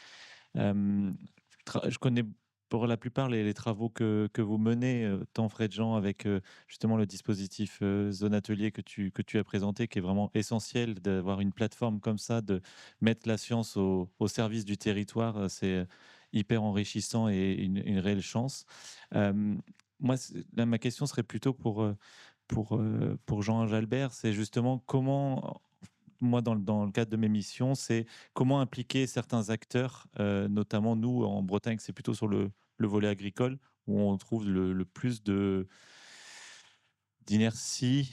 Je connais pour la plupart les travaux que vous menez, tant Fred-Jean avec justement le dispositif Zone Atelier que tu as présenté, qui est vraiment essentiel d'avoir une plateforme comme ça, de mettre la science au service du territoire. C'est hyper enrichissant et une réelle chance. Moi, là, ma question serait plutôt pour Jean Jalbert, c'est justement comment, moi, dans le cadre de mes missions, c'est comment impliquer certains acteurs, notamment nous, en Bretagne, c'est plutôt sur le volet agricole, où on trouve le plus d'inertie,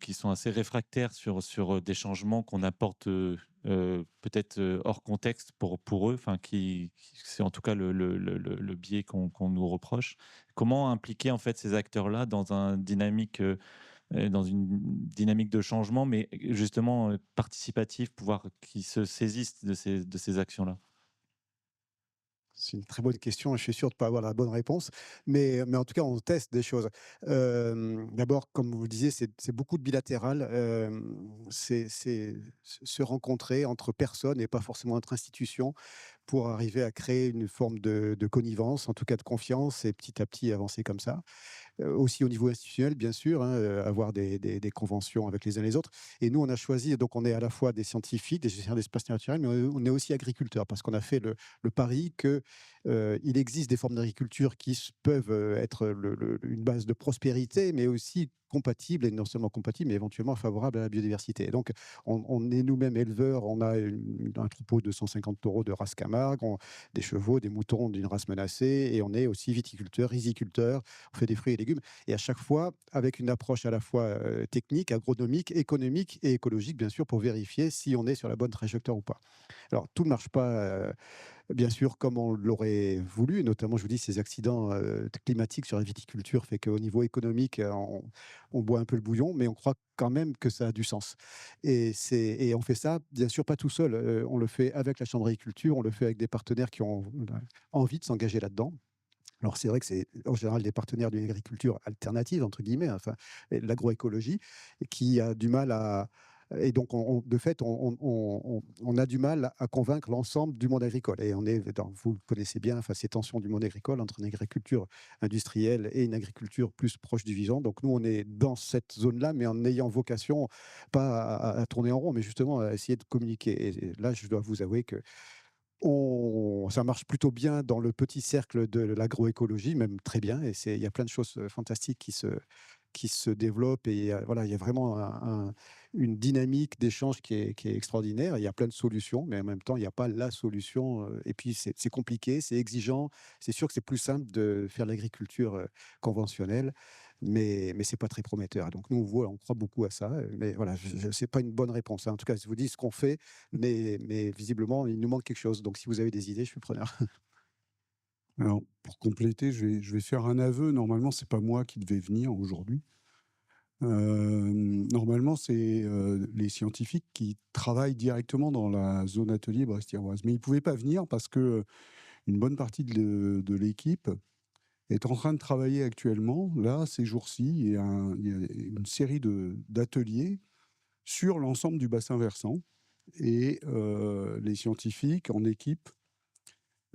qui sont assez réfractaires sur des changements qu'on apporte peut-être hors contexte pour eux, c'est en tout cas le biais qu'on nous reproche. Comment impliquer en fait ces acteurs-là dans une dynamique dans une dynamique de changement, mais justement participative, pouvoir qu'ils se saisissent de ces actions-là? C'est une très bonne question et je suis sûr de ne pas avoir la bonne réponse. Mais en tout cas, on teste des choses. D'abord, comme vous le disiez, c'est beaucoup de bilatéral. C'est se rencontrer entre personnes et pas forcément entre institutions pour arriver à créer une forme de connivence, en tout cas de confiance, et petit à petit avancer comme ça. Aussi au niveau institutionnel, bien sûr, hein, avoir des conventions avec les uns les autres. Et nous, on a choisi, donc on est à la fois des scientifiques, des gestionnaires d'espaces naturels, mais on est aussi agriculteurs, parce qu'on a fait le pari que il existe des formes d'agriculture qui peuvent être une base de prospérité, mais aussi compatibles, et non seulement compatibles, mais éventuellement favorables à la biodiversité. Et donc, on est nous-mêmes éleveurs, on a un troupeau de 150 taureaux de race Camargue, des chevaux, des moutons d'une race menacée, et on est aussi viticulteurs, riziculteurs, on fait des fruits et légumes, et à chaque fois avec une approche à la fois technique, agronomique, économique et écologique, bien sûr, pour vérifier si on est sur la bonne trajectoire ou pas. Alors, tout ne marche pas, bien sûr, comme on l'aurait voulu, et notamment, je vous dis, ces accidents climatiques sur la viticulture fait qu'au niveau économique, on boit un peu le bouillon, mais on croit quand même que ça a du sens. Et on fait ça, bien sûr, pas tout seul. On le fait avec la Chambre d'agriculture, on le fait avec des partenaires qui ont envie de s'engager là-dedans. Alors c'est vrai que c'est en général des partenaires d'une agriculture alternative, entre guillemets, enfin, l'agroécologie, qui a du mal à... Et donc, de fait, on a du mal à convaincre l'ensemble du monde agricole. Et on est, vous le connaissez bien, enfin, ces tensions du monde agricole entre une agriculture industrielle et une agriculture plus proche du vivant. Donc, nous, on est dans cette zone-là, mais en ayant vocation, pas à tourner en rond, mais justement à essayer de communiquer. Et là, je dois vous avouer que ça marche plutôt bien dans le petit cercle de l'agroécologie, même très bien. Et il y a plein de choses fantastiques qui se développent. Et voilà, il y a vraiment une dynamique d'échange qui est extraordinaire. Il y a plein de solutions, mais en même temps, il n'y a pas la solution. Et puis, c'est compliqué, c'est exigeant. C'est sûr que c'est plus simple de faire l'agriculture conventionnelle, mais c'est pas très prometteur. Donc, nous, on croit beaucoup à ça. Mais voilà, c'est pas une bonne réponse, hein. En tout cas, je vous dis ce qu'on fait, mais visiblement, il nous manque quelque chose. Donc, si vous avez des idées, je suis preneur. Alors, pour compléter, je vais faire un aveu. Normalement, c'est pas moi qui devais venir aujourd'hui. Normalement, c'est les scientifiques qui travaillent directement dans la zone atelier brest-thiéroise. Mais ils ne pouvaient pas venir parce que une bonne partie de l'équipe est en train de travailler actuellement, là, ces jours-ci. Il y a une série d'ateliers sur l'ensemble du bassin versant. Et les scientifiques en équipe,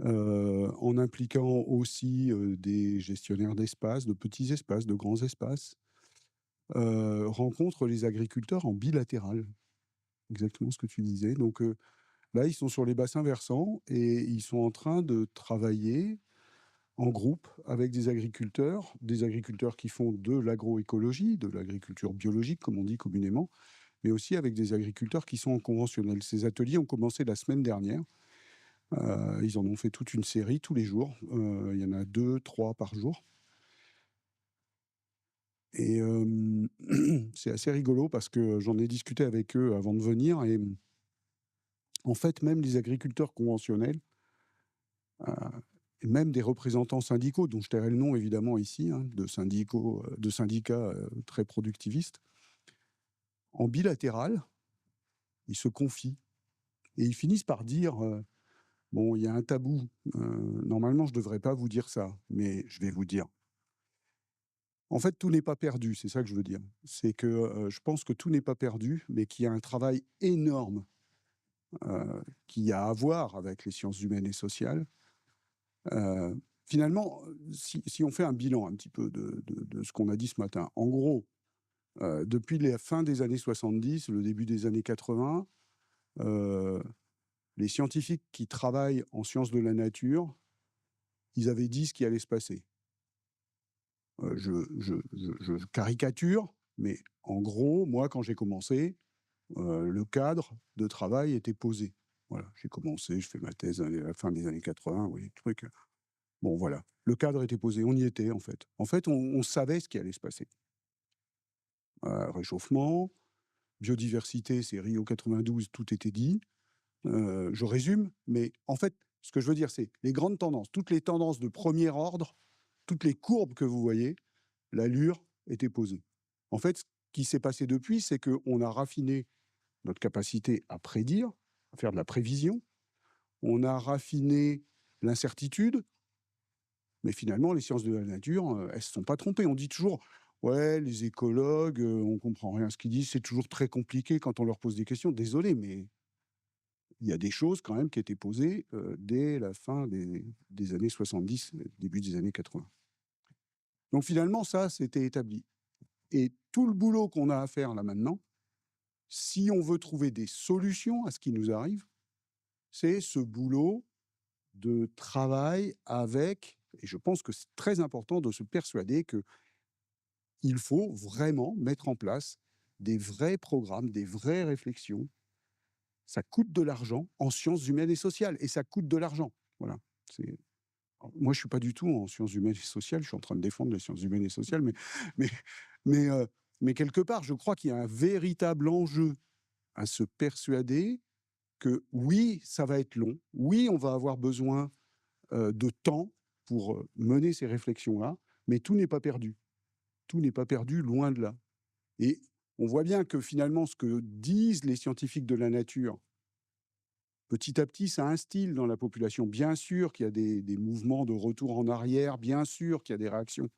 en impliquant aussi des gestionnaires d'espaces, de petits espaces, de grands espaces, rencontrent les agriculteurs en bilatéral. Exactement ce que tu disais. Donc là, ils sont sur les bassins versants et ils sont en train de travailler en groupe avec des agriculteurs qui font de l'agroécologie, de l'agriculture biologique, comme on dit communément, mais aussi avec des agriculteurs qui sont en conventionnel. Ces ateliers ont commencé la semaine dernière. Ils en ont fait toute une série tous les jours. Il y en a 2, 3 par jour. Et c'est assez rigolo parce que j'en ai discuté avec eux avant de venir. Et en fait, même les agriculteurs conventionnels, et même des représentants syndicaux, dont je tairai le nom évidemment ici, hein, de syndicats très productivistes, en bilatéral, ils se confient. Et ils finissent par dire bon, il y a un tabou. Normalement, je ne devrais pas vous dire ça, mais je vais vous dire. En fait, tout n'est pas perdu, c'est ça que je veux dire. C'est que je pense que tout n'est pas perdu, mais qu'il y a un travail énorme qui a à voir avec les sciences humaines et sociales. Finalement, si on fait un bilan un petit peu de ce qu'on a dit ce matin, en gros, depuis la fin des années 70, le début des années 80, les scientifiques qui travaillent en sciences de la nature, ils avaient dit ce qui allait se passer. Je caricature, mais en gros, moi, quand j'ai commencé, le cadre de travail était posé. Voilà, j'ai commencé, je fais ma thèse à la fin des années 80, vous voyez, le truc. Bon, voilà, le cadre était posé, on y était, en fait. En fait, on savait ce qui allait se passer. Réchauffement, biodiversité, c'est Rio 92, tout était dit. Je résume, mais en fait, ce que je veux dire, c'est les grandes tendances, toutes les tendances de premier ordre, toutes les courbes que vous voyez, l'allure était posée. En fait, qui s'est passé depuis, c'est qu'on a raffiné notre capacité à prédire, à faire de la prévision. On a raffiné l'incertitude, mais finalement, les sciences de la nature, elles ne se sont pas trompées. On dit toujours, ouais, les écologues, on ne comprend rien à ce qu'ils disent, c'est toujours très compliqué quand on leur pose des questions. Désolé, mais il y a des choses quand même qui étaient posées dès la fin des années 70, début des années 80. Donc finalement, ça, c'était établi. Et tout le boulot qu'on a à faire là maintenant, si on veut trouver des solutions à ce qui nous arrive, c'est ce boulot de travail avec, et je pense que c'est très important de se persuader qu'il faut vraiment mettre en place des vrais programmes, des vraies réflexions. Ça coûte de l'argent en sciences humaines et sociales, et ça coûte de l'argent. Voilà. Moi, je suis pas du tout en sciences humaines et sociales, je suis en train de défendre les sciences humaines et sociales, mais, mais, mais quelque part, je crois qu'il y a un véritable enjeu à se persuader que oui, ça va être long, oui, on va avoir besoin de temps pour mener ces réflexions-là, mais tout n'est pas perdu. Tout n'est pas perdu, loin de là. Et on voit bien que finalement, ce que disent les scientifiques de la nature, petit à petit, ça instille dans la population. Bien sûr qu'il y a des mouvements de retour en arrière, bien sûr qu'il y a des réactions,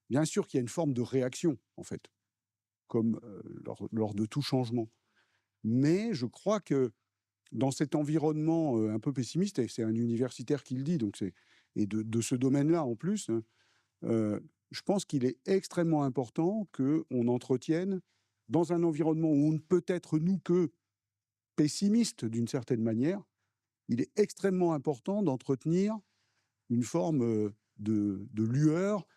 bien sûr qu'il y a une forme de réaction, en fait, comme lors de tout changement. Mais je crois que dans cet environnement un peu pessimiste, et c'est un universitaire qui le dit, donc et de ce domaine-là en plus, je pense qu'il est extrêmement important qu'on entretienne, dans un environnement où on ne peut être, nous, que pessimiste d'une certaine manière, il est extrêmement important d'entretenir une forme de lueur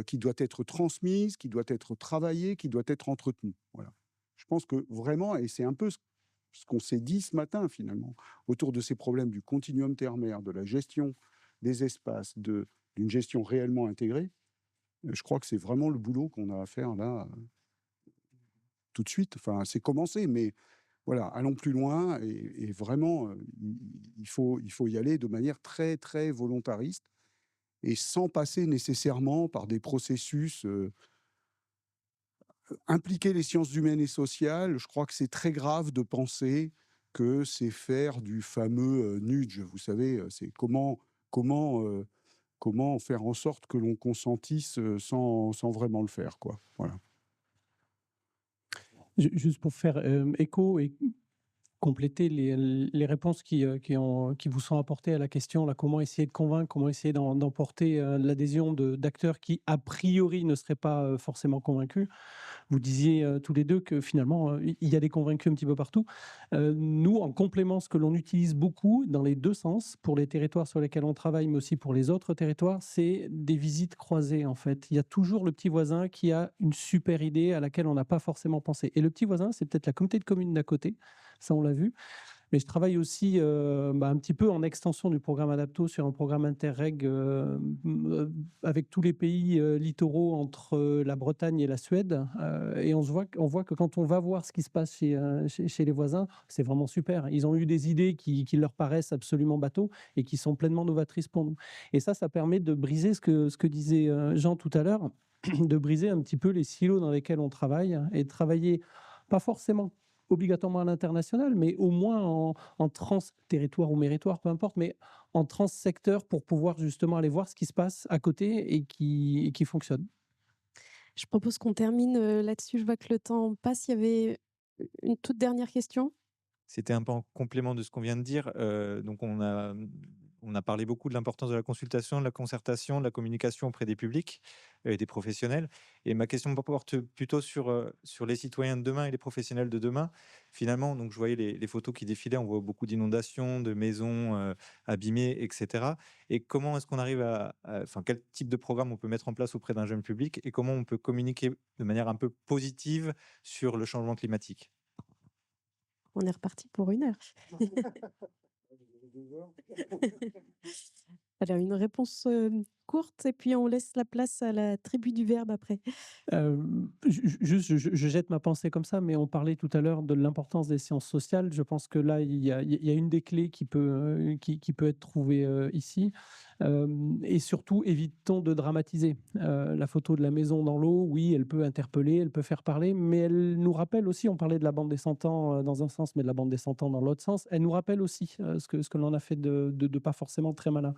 qui doit être transmise, qui doit être travaillée, qui doit être entretenue. Voilà. Je pense que vraiment, et c'est un peu ce qu'on s'est dit ce matin finalement, autour de ces problèmes du continuum terre-mer, de la gestion des espaces, d'une gestion réellement intégrée, je crois que c'est vraiment le boulot qu'on a à faire là, tout de suite. Enfin, c'est commencé, mais voilà, allons plus loin et vraiment, il faut y aller de manière très, très volontariste et sans passer nécessairement par des processus impliquer les sciences humaines et sociales. Je crois que c'est très grave de penser que c'est faire du fameux nudge. Vous savez, c'est comment faire en sorte que l'on consentisse sans vraiment le faire, quoi. Voilà. Juste pour faire écho et compléter les réponses qui vous sont apportées à la question, là, comment essayer de convaincre, comment essayer d'emporter l'adhésion d'acteurs qui, a priori, ne seraient pas forcément convaincus. Vous disiez tous les deux que finalement, il y a des convaincus un petit peu partout. Nous, en complément, ce que l'on utilise beaucoup dans les deux sens, pour les territoires sur lesquels on travaille, mais aussi pour les autres territoires, c'est des visites croisées, en fait. Il y a toujours le petit voisin qui a une super idée à laquelle on n'a pas forcément pensé. Et le petit voisin, c'est peut-être la communauté de communes d'à côté, ça on l'a vu. Mais je travaille aussi un petit peu en extension du programme Adapto sur un programme Interreg avec tous les pays littoraux entre la Bretagne et la Suède. Et on voit que quand on va voir ce qui se passe chez les voisins, c'est vraiment super. Ils ont eu des idées qui leur paraissent absolument bateaux et qui sont pleinement novatrices pour nous. Et ça permet de briser ce que disait Jean tout à l'heure, de briser un petit peu les silos dans lesquels on travaille et de travailler pas forcément obligatoirement à l'international, mais au moins en trans-territoire ou méritoire, peu importe, mais en trans-secteur pour pouvoir justement aller voir ce qui se passe à côté et qui fonctionne. Je propose qu'on termine là-dessus. Je vois que le temps passe. Il y avait une toute dernière question. C'était un peu en complément de ce qu'on vient de dire. Donc, on a parlé beaucoup de l'importance de la consultation, de la concertation, de la communication auprès des publics et des professionnels. Et ma question porte plutôt sur les citoyens de demain et les professionnels de demain. Finalement, donc, je voyais les photos qui défilaient. On voit beaucoup d'inondations, de maisons abîmées, etc. Et comment est-ce qu'on arrive enfin, quel type de programme on peut mettre en place auprès d'un jeune public et comment on peut communiquer de manière un peu positive sur le changement climatique? On est reparti pour 1 heure. Alors, une réponse courte et puis on laisse la place à la tribu du verbe après. Je jette ma pensée comme ça, mais on parlait tout à l'heure de l'importance des sciences sociales. Je pense que là, il y a une des clés qui peut être trouvée ici. Et surtout, évitons de dramatiser. La photo de la maison dans l'eau, oui, elle peut interpeller, elle peut faire parler, mais elle nous rappelle aussi, on parlait de la bande des 100 ans dans un sens, mais de la bande des 100 ans dans l'autre sens, elle nous rappelle aussi ce que l'on a fait de pas forcément très malin.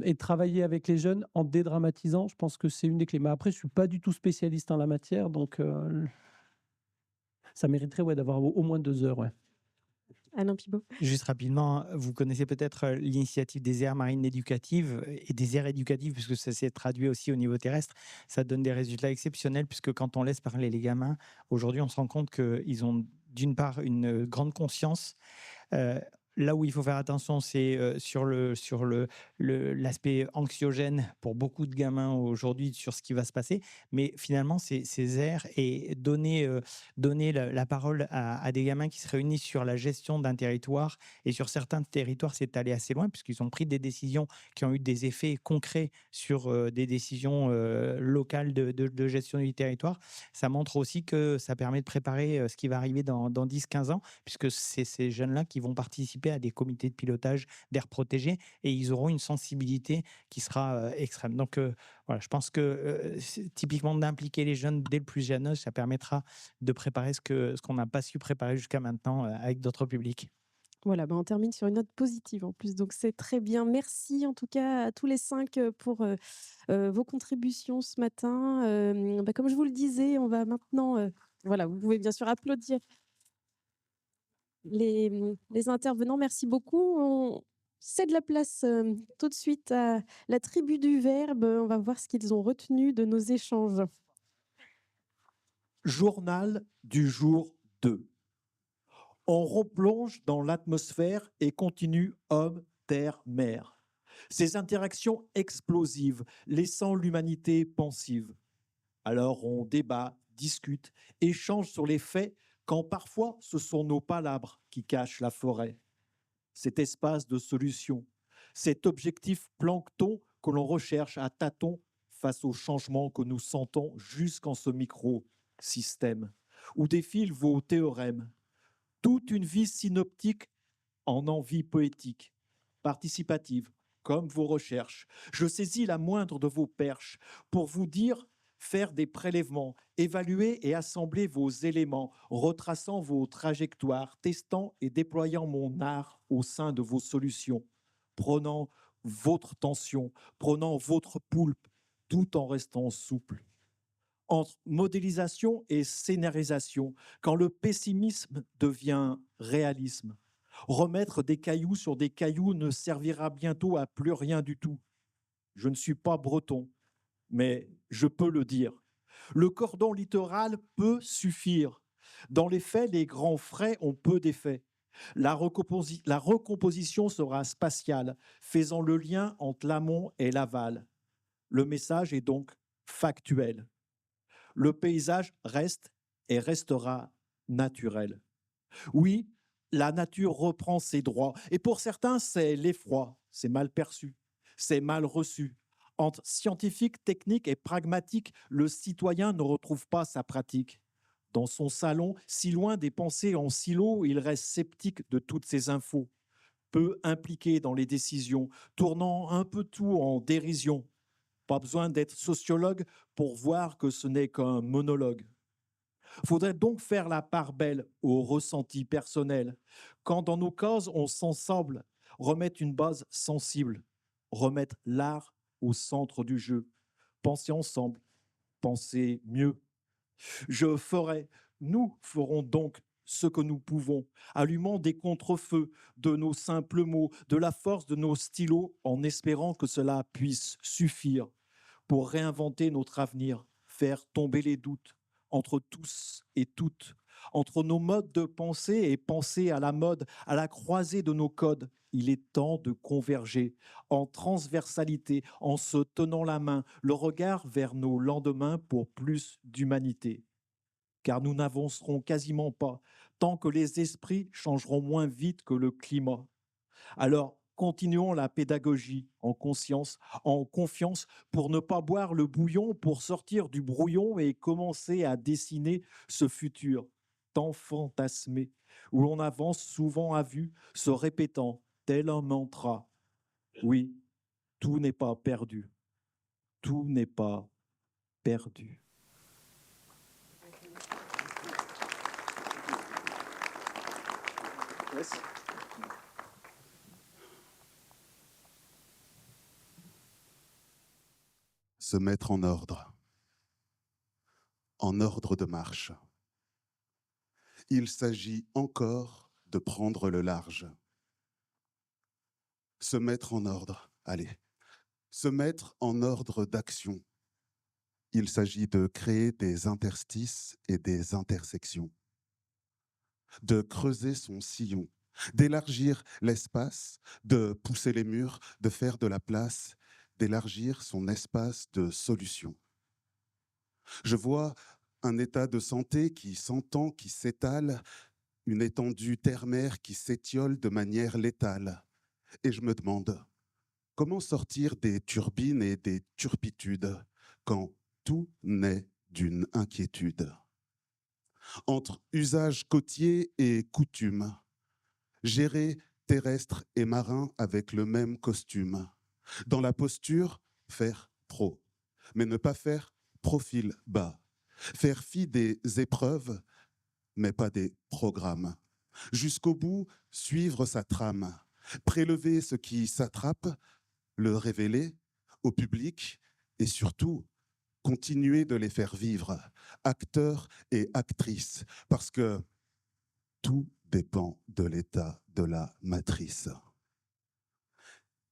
Et travailler avec les jeunes en dédramatisant, je pense que c'est une des clés. Mais après, je ne suis pas du tout spécialiste en la matière, donc ça mériterait d'avoir au moins 2 heures. Ouais. Alain Pibaud. Juste rapidement, vous connaissez peut-être l'initiative des aires marines éducatives et des aires éducatives, puisque ça s'est traduit aussi au niveau terrestre. Ça donne des résultats exceptionnels, puisque quand on laisse parler les gamins, aujourd'hui, on se rend compte qu'ils ont d'une part une grande conscience. Là où il faut faire attention, c'est sur l'aspect anxiogène pour beaucoup de gamins aujourd'hui sur ce qui va se passer. Mais finalement, ces aires et donner la parole à des gamins qui se réunissent sur la gestion d'un territoire. Et sur certains territoires, c'est allé assez loin puisqu'ils ont pris des décisions qui ont eu des effets concrets sur des décisions locales de gestion du territoire. Ça montre aussi que ça permet de préparer ce qui va arriver dans 10-15 ans, puisque c'est ces jeunes-là qui vont participer à des comités de pilotage d'aires protégées et ils auront une sensibilité qui sera extrême. Donc voilà, je pense que typiquement d'impliquer les jeunes dès le plus jeune âge, ça permettra de préparer ce qu'on n'a pas su préparer jusqu'à maintenant avec d'autres publics. Voilà, on termine sur une note positive en plus, donc c'est très bien. Merci en tout cas à tous les 5 pour vos contributions ce matin. Comme je vous le disais, on va maintenant, voilà, vous pouvez bien sûr applaudir les intervenants. Merci beaucoup. On cède la place tout de suite à la tribu du verbe. On va voir ce qu'ils ont retenu de nos échanges. Journal du jour 2. On replonge dans l'atmosphère et continue homme, terre, mer. Ces interactions explosives, laissant l'humanité pensive. Alors on débat, discute, échange sur les faits, quand parfois ce sont nos palabres qui cachent la forêt. Cet espace de solution, cet objectif plancton que l'on recherche à tâtons face aux changements que nous sentons jusqu'en ce micro-système, où défilent vos théorèmes. Toute une vie synoptique en envie poétique, participative, comme vos recherches. Je saisis la moindre de vos perches pour vous dire, faire des prélèvements, évaluer et assembler vos éléments, retraçant vos trajectoires, testant et déployant mon art au sein de vos solutions, prenant votre tension, prenant votre poulpe, tout en restant souple. Entre modélisation et scénarisation, quand le pessimisme devient réalisme, remettre des cailloux sur des cailloux ne servira bientôt à plus rien du tout. Je ne suis pas breton, mais je peux le dire. Le cordon littoral peut suffire. Dans les faits, les grands frais ont peu d'effet. La recomposition sera spatiale, faisant le lien entre l'amont et l'aval. Le message est donc factuel. Le paysage reste et restera naturel. Oui, la nature reprend ses droits. Et pour certains, c'est l'effroi, c'est mal perçu, c'est mal reçu. Entre scientifique, technique et pragmatique, le citoyen ne retrouve pas sa pratique. Dans son salon, si loin des pensées en silo, il reste sceptique de toutes ces infos. Peu impliqué dans les décisions, tournant un peu tout en dérision. Pas besoin d'être sociologue pour voir que ce n'est qu'un monologue. Faudrait donc faire la part belle aux ressentis personnels, quand dans nos causes on s'ensemble, remettre une base sensible, remettre l'art au centre du jeu, penser ensemble, penser mieux. Nous ferons donc ce que nous pouvons, allumant des contre-feux de nos simples mots, de la force de nos stylos, en espérant que cela puisse suffire pour réinventer notre avenir, faire tomber les doutes entre tous et toutes, entre nos modes de pensée et penser à la mode, à la croisée de nos codes. Il est temps de converger en transversalité, en se tenant la main, le regard vers nos lendemains pour plus d'humanité. Car nous n'avancerons quasiment pas tant que les esprits changeront moins vite que le climat. Alors, continuons la pédagogie en conscience, en confiance, pour ne pas boire le bouillon, pour sortir du brouillon et commencer à dessiner ce futur tant fantasmé, où l'on avance souvent à vue, se répétant tel un mantra. Oui, tout n'est pas perdu. Tout n'est pas perdu. Se mettre en ordre de marche. Il s'agit encore de prendre le large. Se mettre en ordre, allez, se mettre en ordre d'action. Il s'agit de créer des interstices et des intersections, de creuser son sillon, d'élargir l'espace, de pousser les murs, de faire de la place, d'élargir son espace de solution. Je vois un état de santé qui s'entend, qui s'étale, une étendue terre-mer qui s'étiole de manière létale. Et je me demande, comment sortir des turbines et des turpitudes quand tout naît d'une inquiétude? Entre usage côtier et coutume, gérer terrestre et marin avec le même costume. Dans la posture, faire pro, mais ne pas faire profil bas. Faire fi des épreuves, mais pas des programmes. Jusqu'au bout, suivre sa trame. Prélever ce qui s'attrape, le révéler au public et surtout continuer de les faire vivre, acteurs et actrices, parce que tout dépend de l'état de la matrice.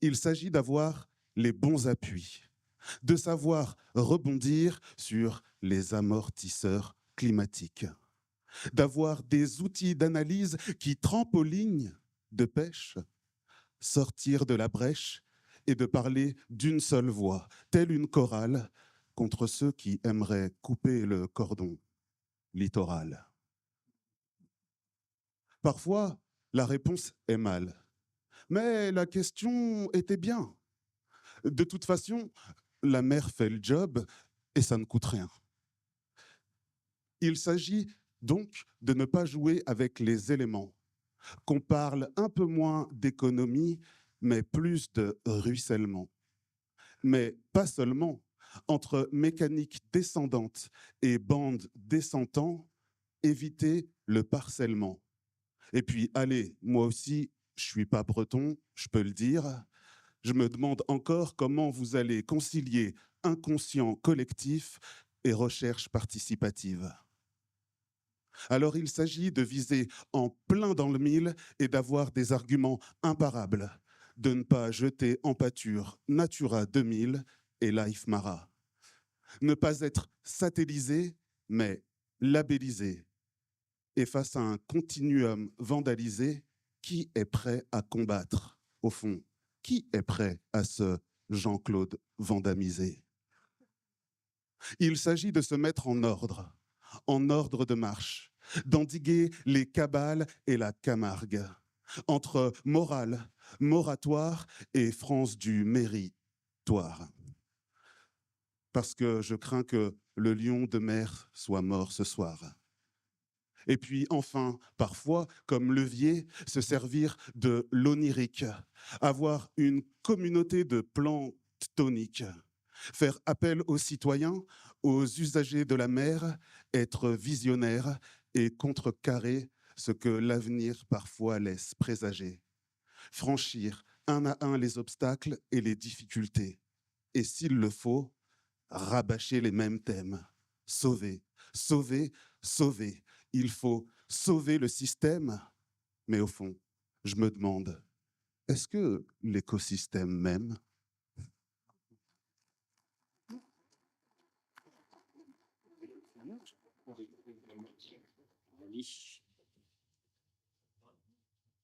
Il s'agit d'avoir les bons appuis, de savoir rebondir sur les amortisseurs climatiques, d'avoir des outils d'analyse qui trampolinent de pêche, sortir de la brèche et de parler d'une seule voix, telle une chorale, contre ceux qui aimeraient couper le cordon littoral. Parfois, la réponse est mal, mais la question était bien. De toute façon, la mer fait le job et ça ne coûte rien. Il s'agit donc de ne pas jouer avec les éléments, qu'on parle un peu moins d'économie, mais plus de ruissellement. Mais pas seulement. Entre mécanique descendante et bande descendant, éviter le parcellement. Et puis, allez, moi aussi, je ne suis pas breton, je peux le dire. Je me demande encore comment vous allez concilier inconscient collectif et recherche participative. Alors il s'agit de viser en plein dans le mille et d'avoir des arguments imparables, de ne pas jeter en pâture Natura 2000 et Life Mara. Ne pas être satellisé, mais labellisé. Et face à un continuum vandalisé, qui est prêt à combattre, au fond? Qui est prêt à se Jean-Claude vandamiser? Il s'agit de se mettre en ordre de marche, d'endiguer les cabales et la Camargue, entre morale, moratoire et France du méritoire. Parce que je crains que le lion de mer soit mort ce soir. Et puis enfin, parfois, comme levier, se servir de l'onirique, avoir une communauté de plans toniques, faire appel aux citoyens, aux usagers de la mer, être visionnaire et contrecarrer ce que l'avenir parfois laisse présager. Franchir un à un les obstacles et les difficultés. Et s'il le faut, rabâcher les mêmes thèmes. Sauver, sauver, sauver. Il faut sauver le système. Mais au fond, je me demande, est-ce que l'écosystème m'aime?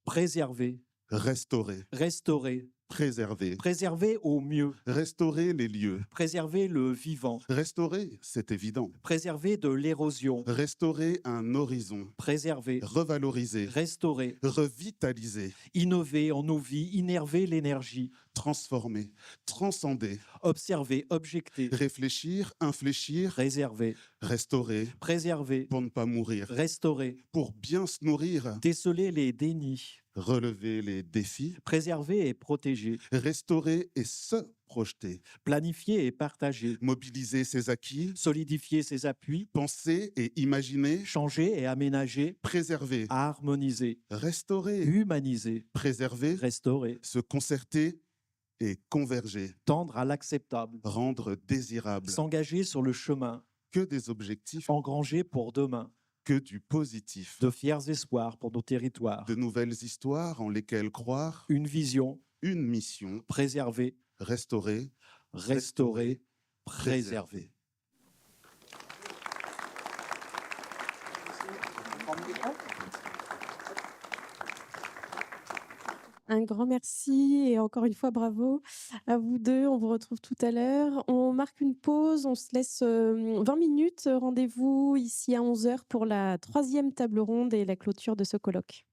Préserver, Restaurer, restaurer, préserver, préserver au mieux, restaurer les lieux, préserver le vivant, restaurer, c'est évident, préserver de l'érosion, restaurer un horizon, préserver, revaloriser, restaurer, revitaliser, innover en nos vies, innerver l'énergie, transformer, transcender, observer, objecter, réfléchir, infléchir, réserver, restaurer, préserver, pour ne pas mourir, restaurer, pour bien se nourrir, déceler les dénis, relever les défis, préserver et protéger, restaurer et se projeter, planifier et partager, mobiliser ses acquis, solidifier ses appuis, penser et imaginer, changer et aménager, préserver, harmoniser, restaurer, humaniser, préserver, restaurer, se concerter et converger, tendre à l'acceptable, rendre désirable, s'engager sur le chemin, que des objectifs, engranger pour demain, que du positif, de fiers espoirs pour nos territoires, de nouvelles histoires en lesquelles croire, une vision, une mission, préserver, restaurer, restaurer, préserver. Un grand merci et encore une fois bravo à vous deux. On vous retrouve tout à l'heure. On marque une pause, on se laisse 20 minutes. Rendez-vous ici à 11h pour la 3e table ronde et la clôture de ce colloque.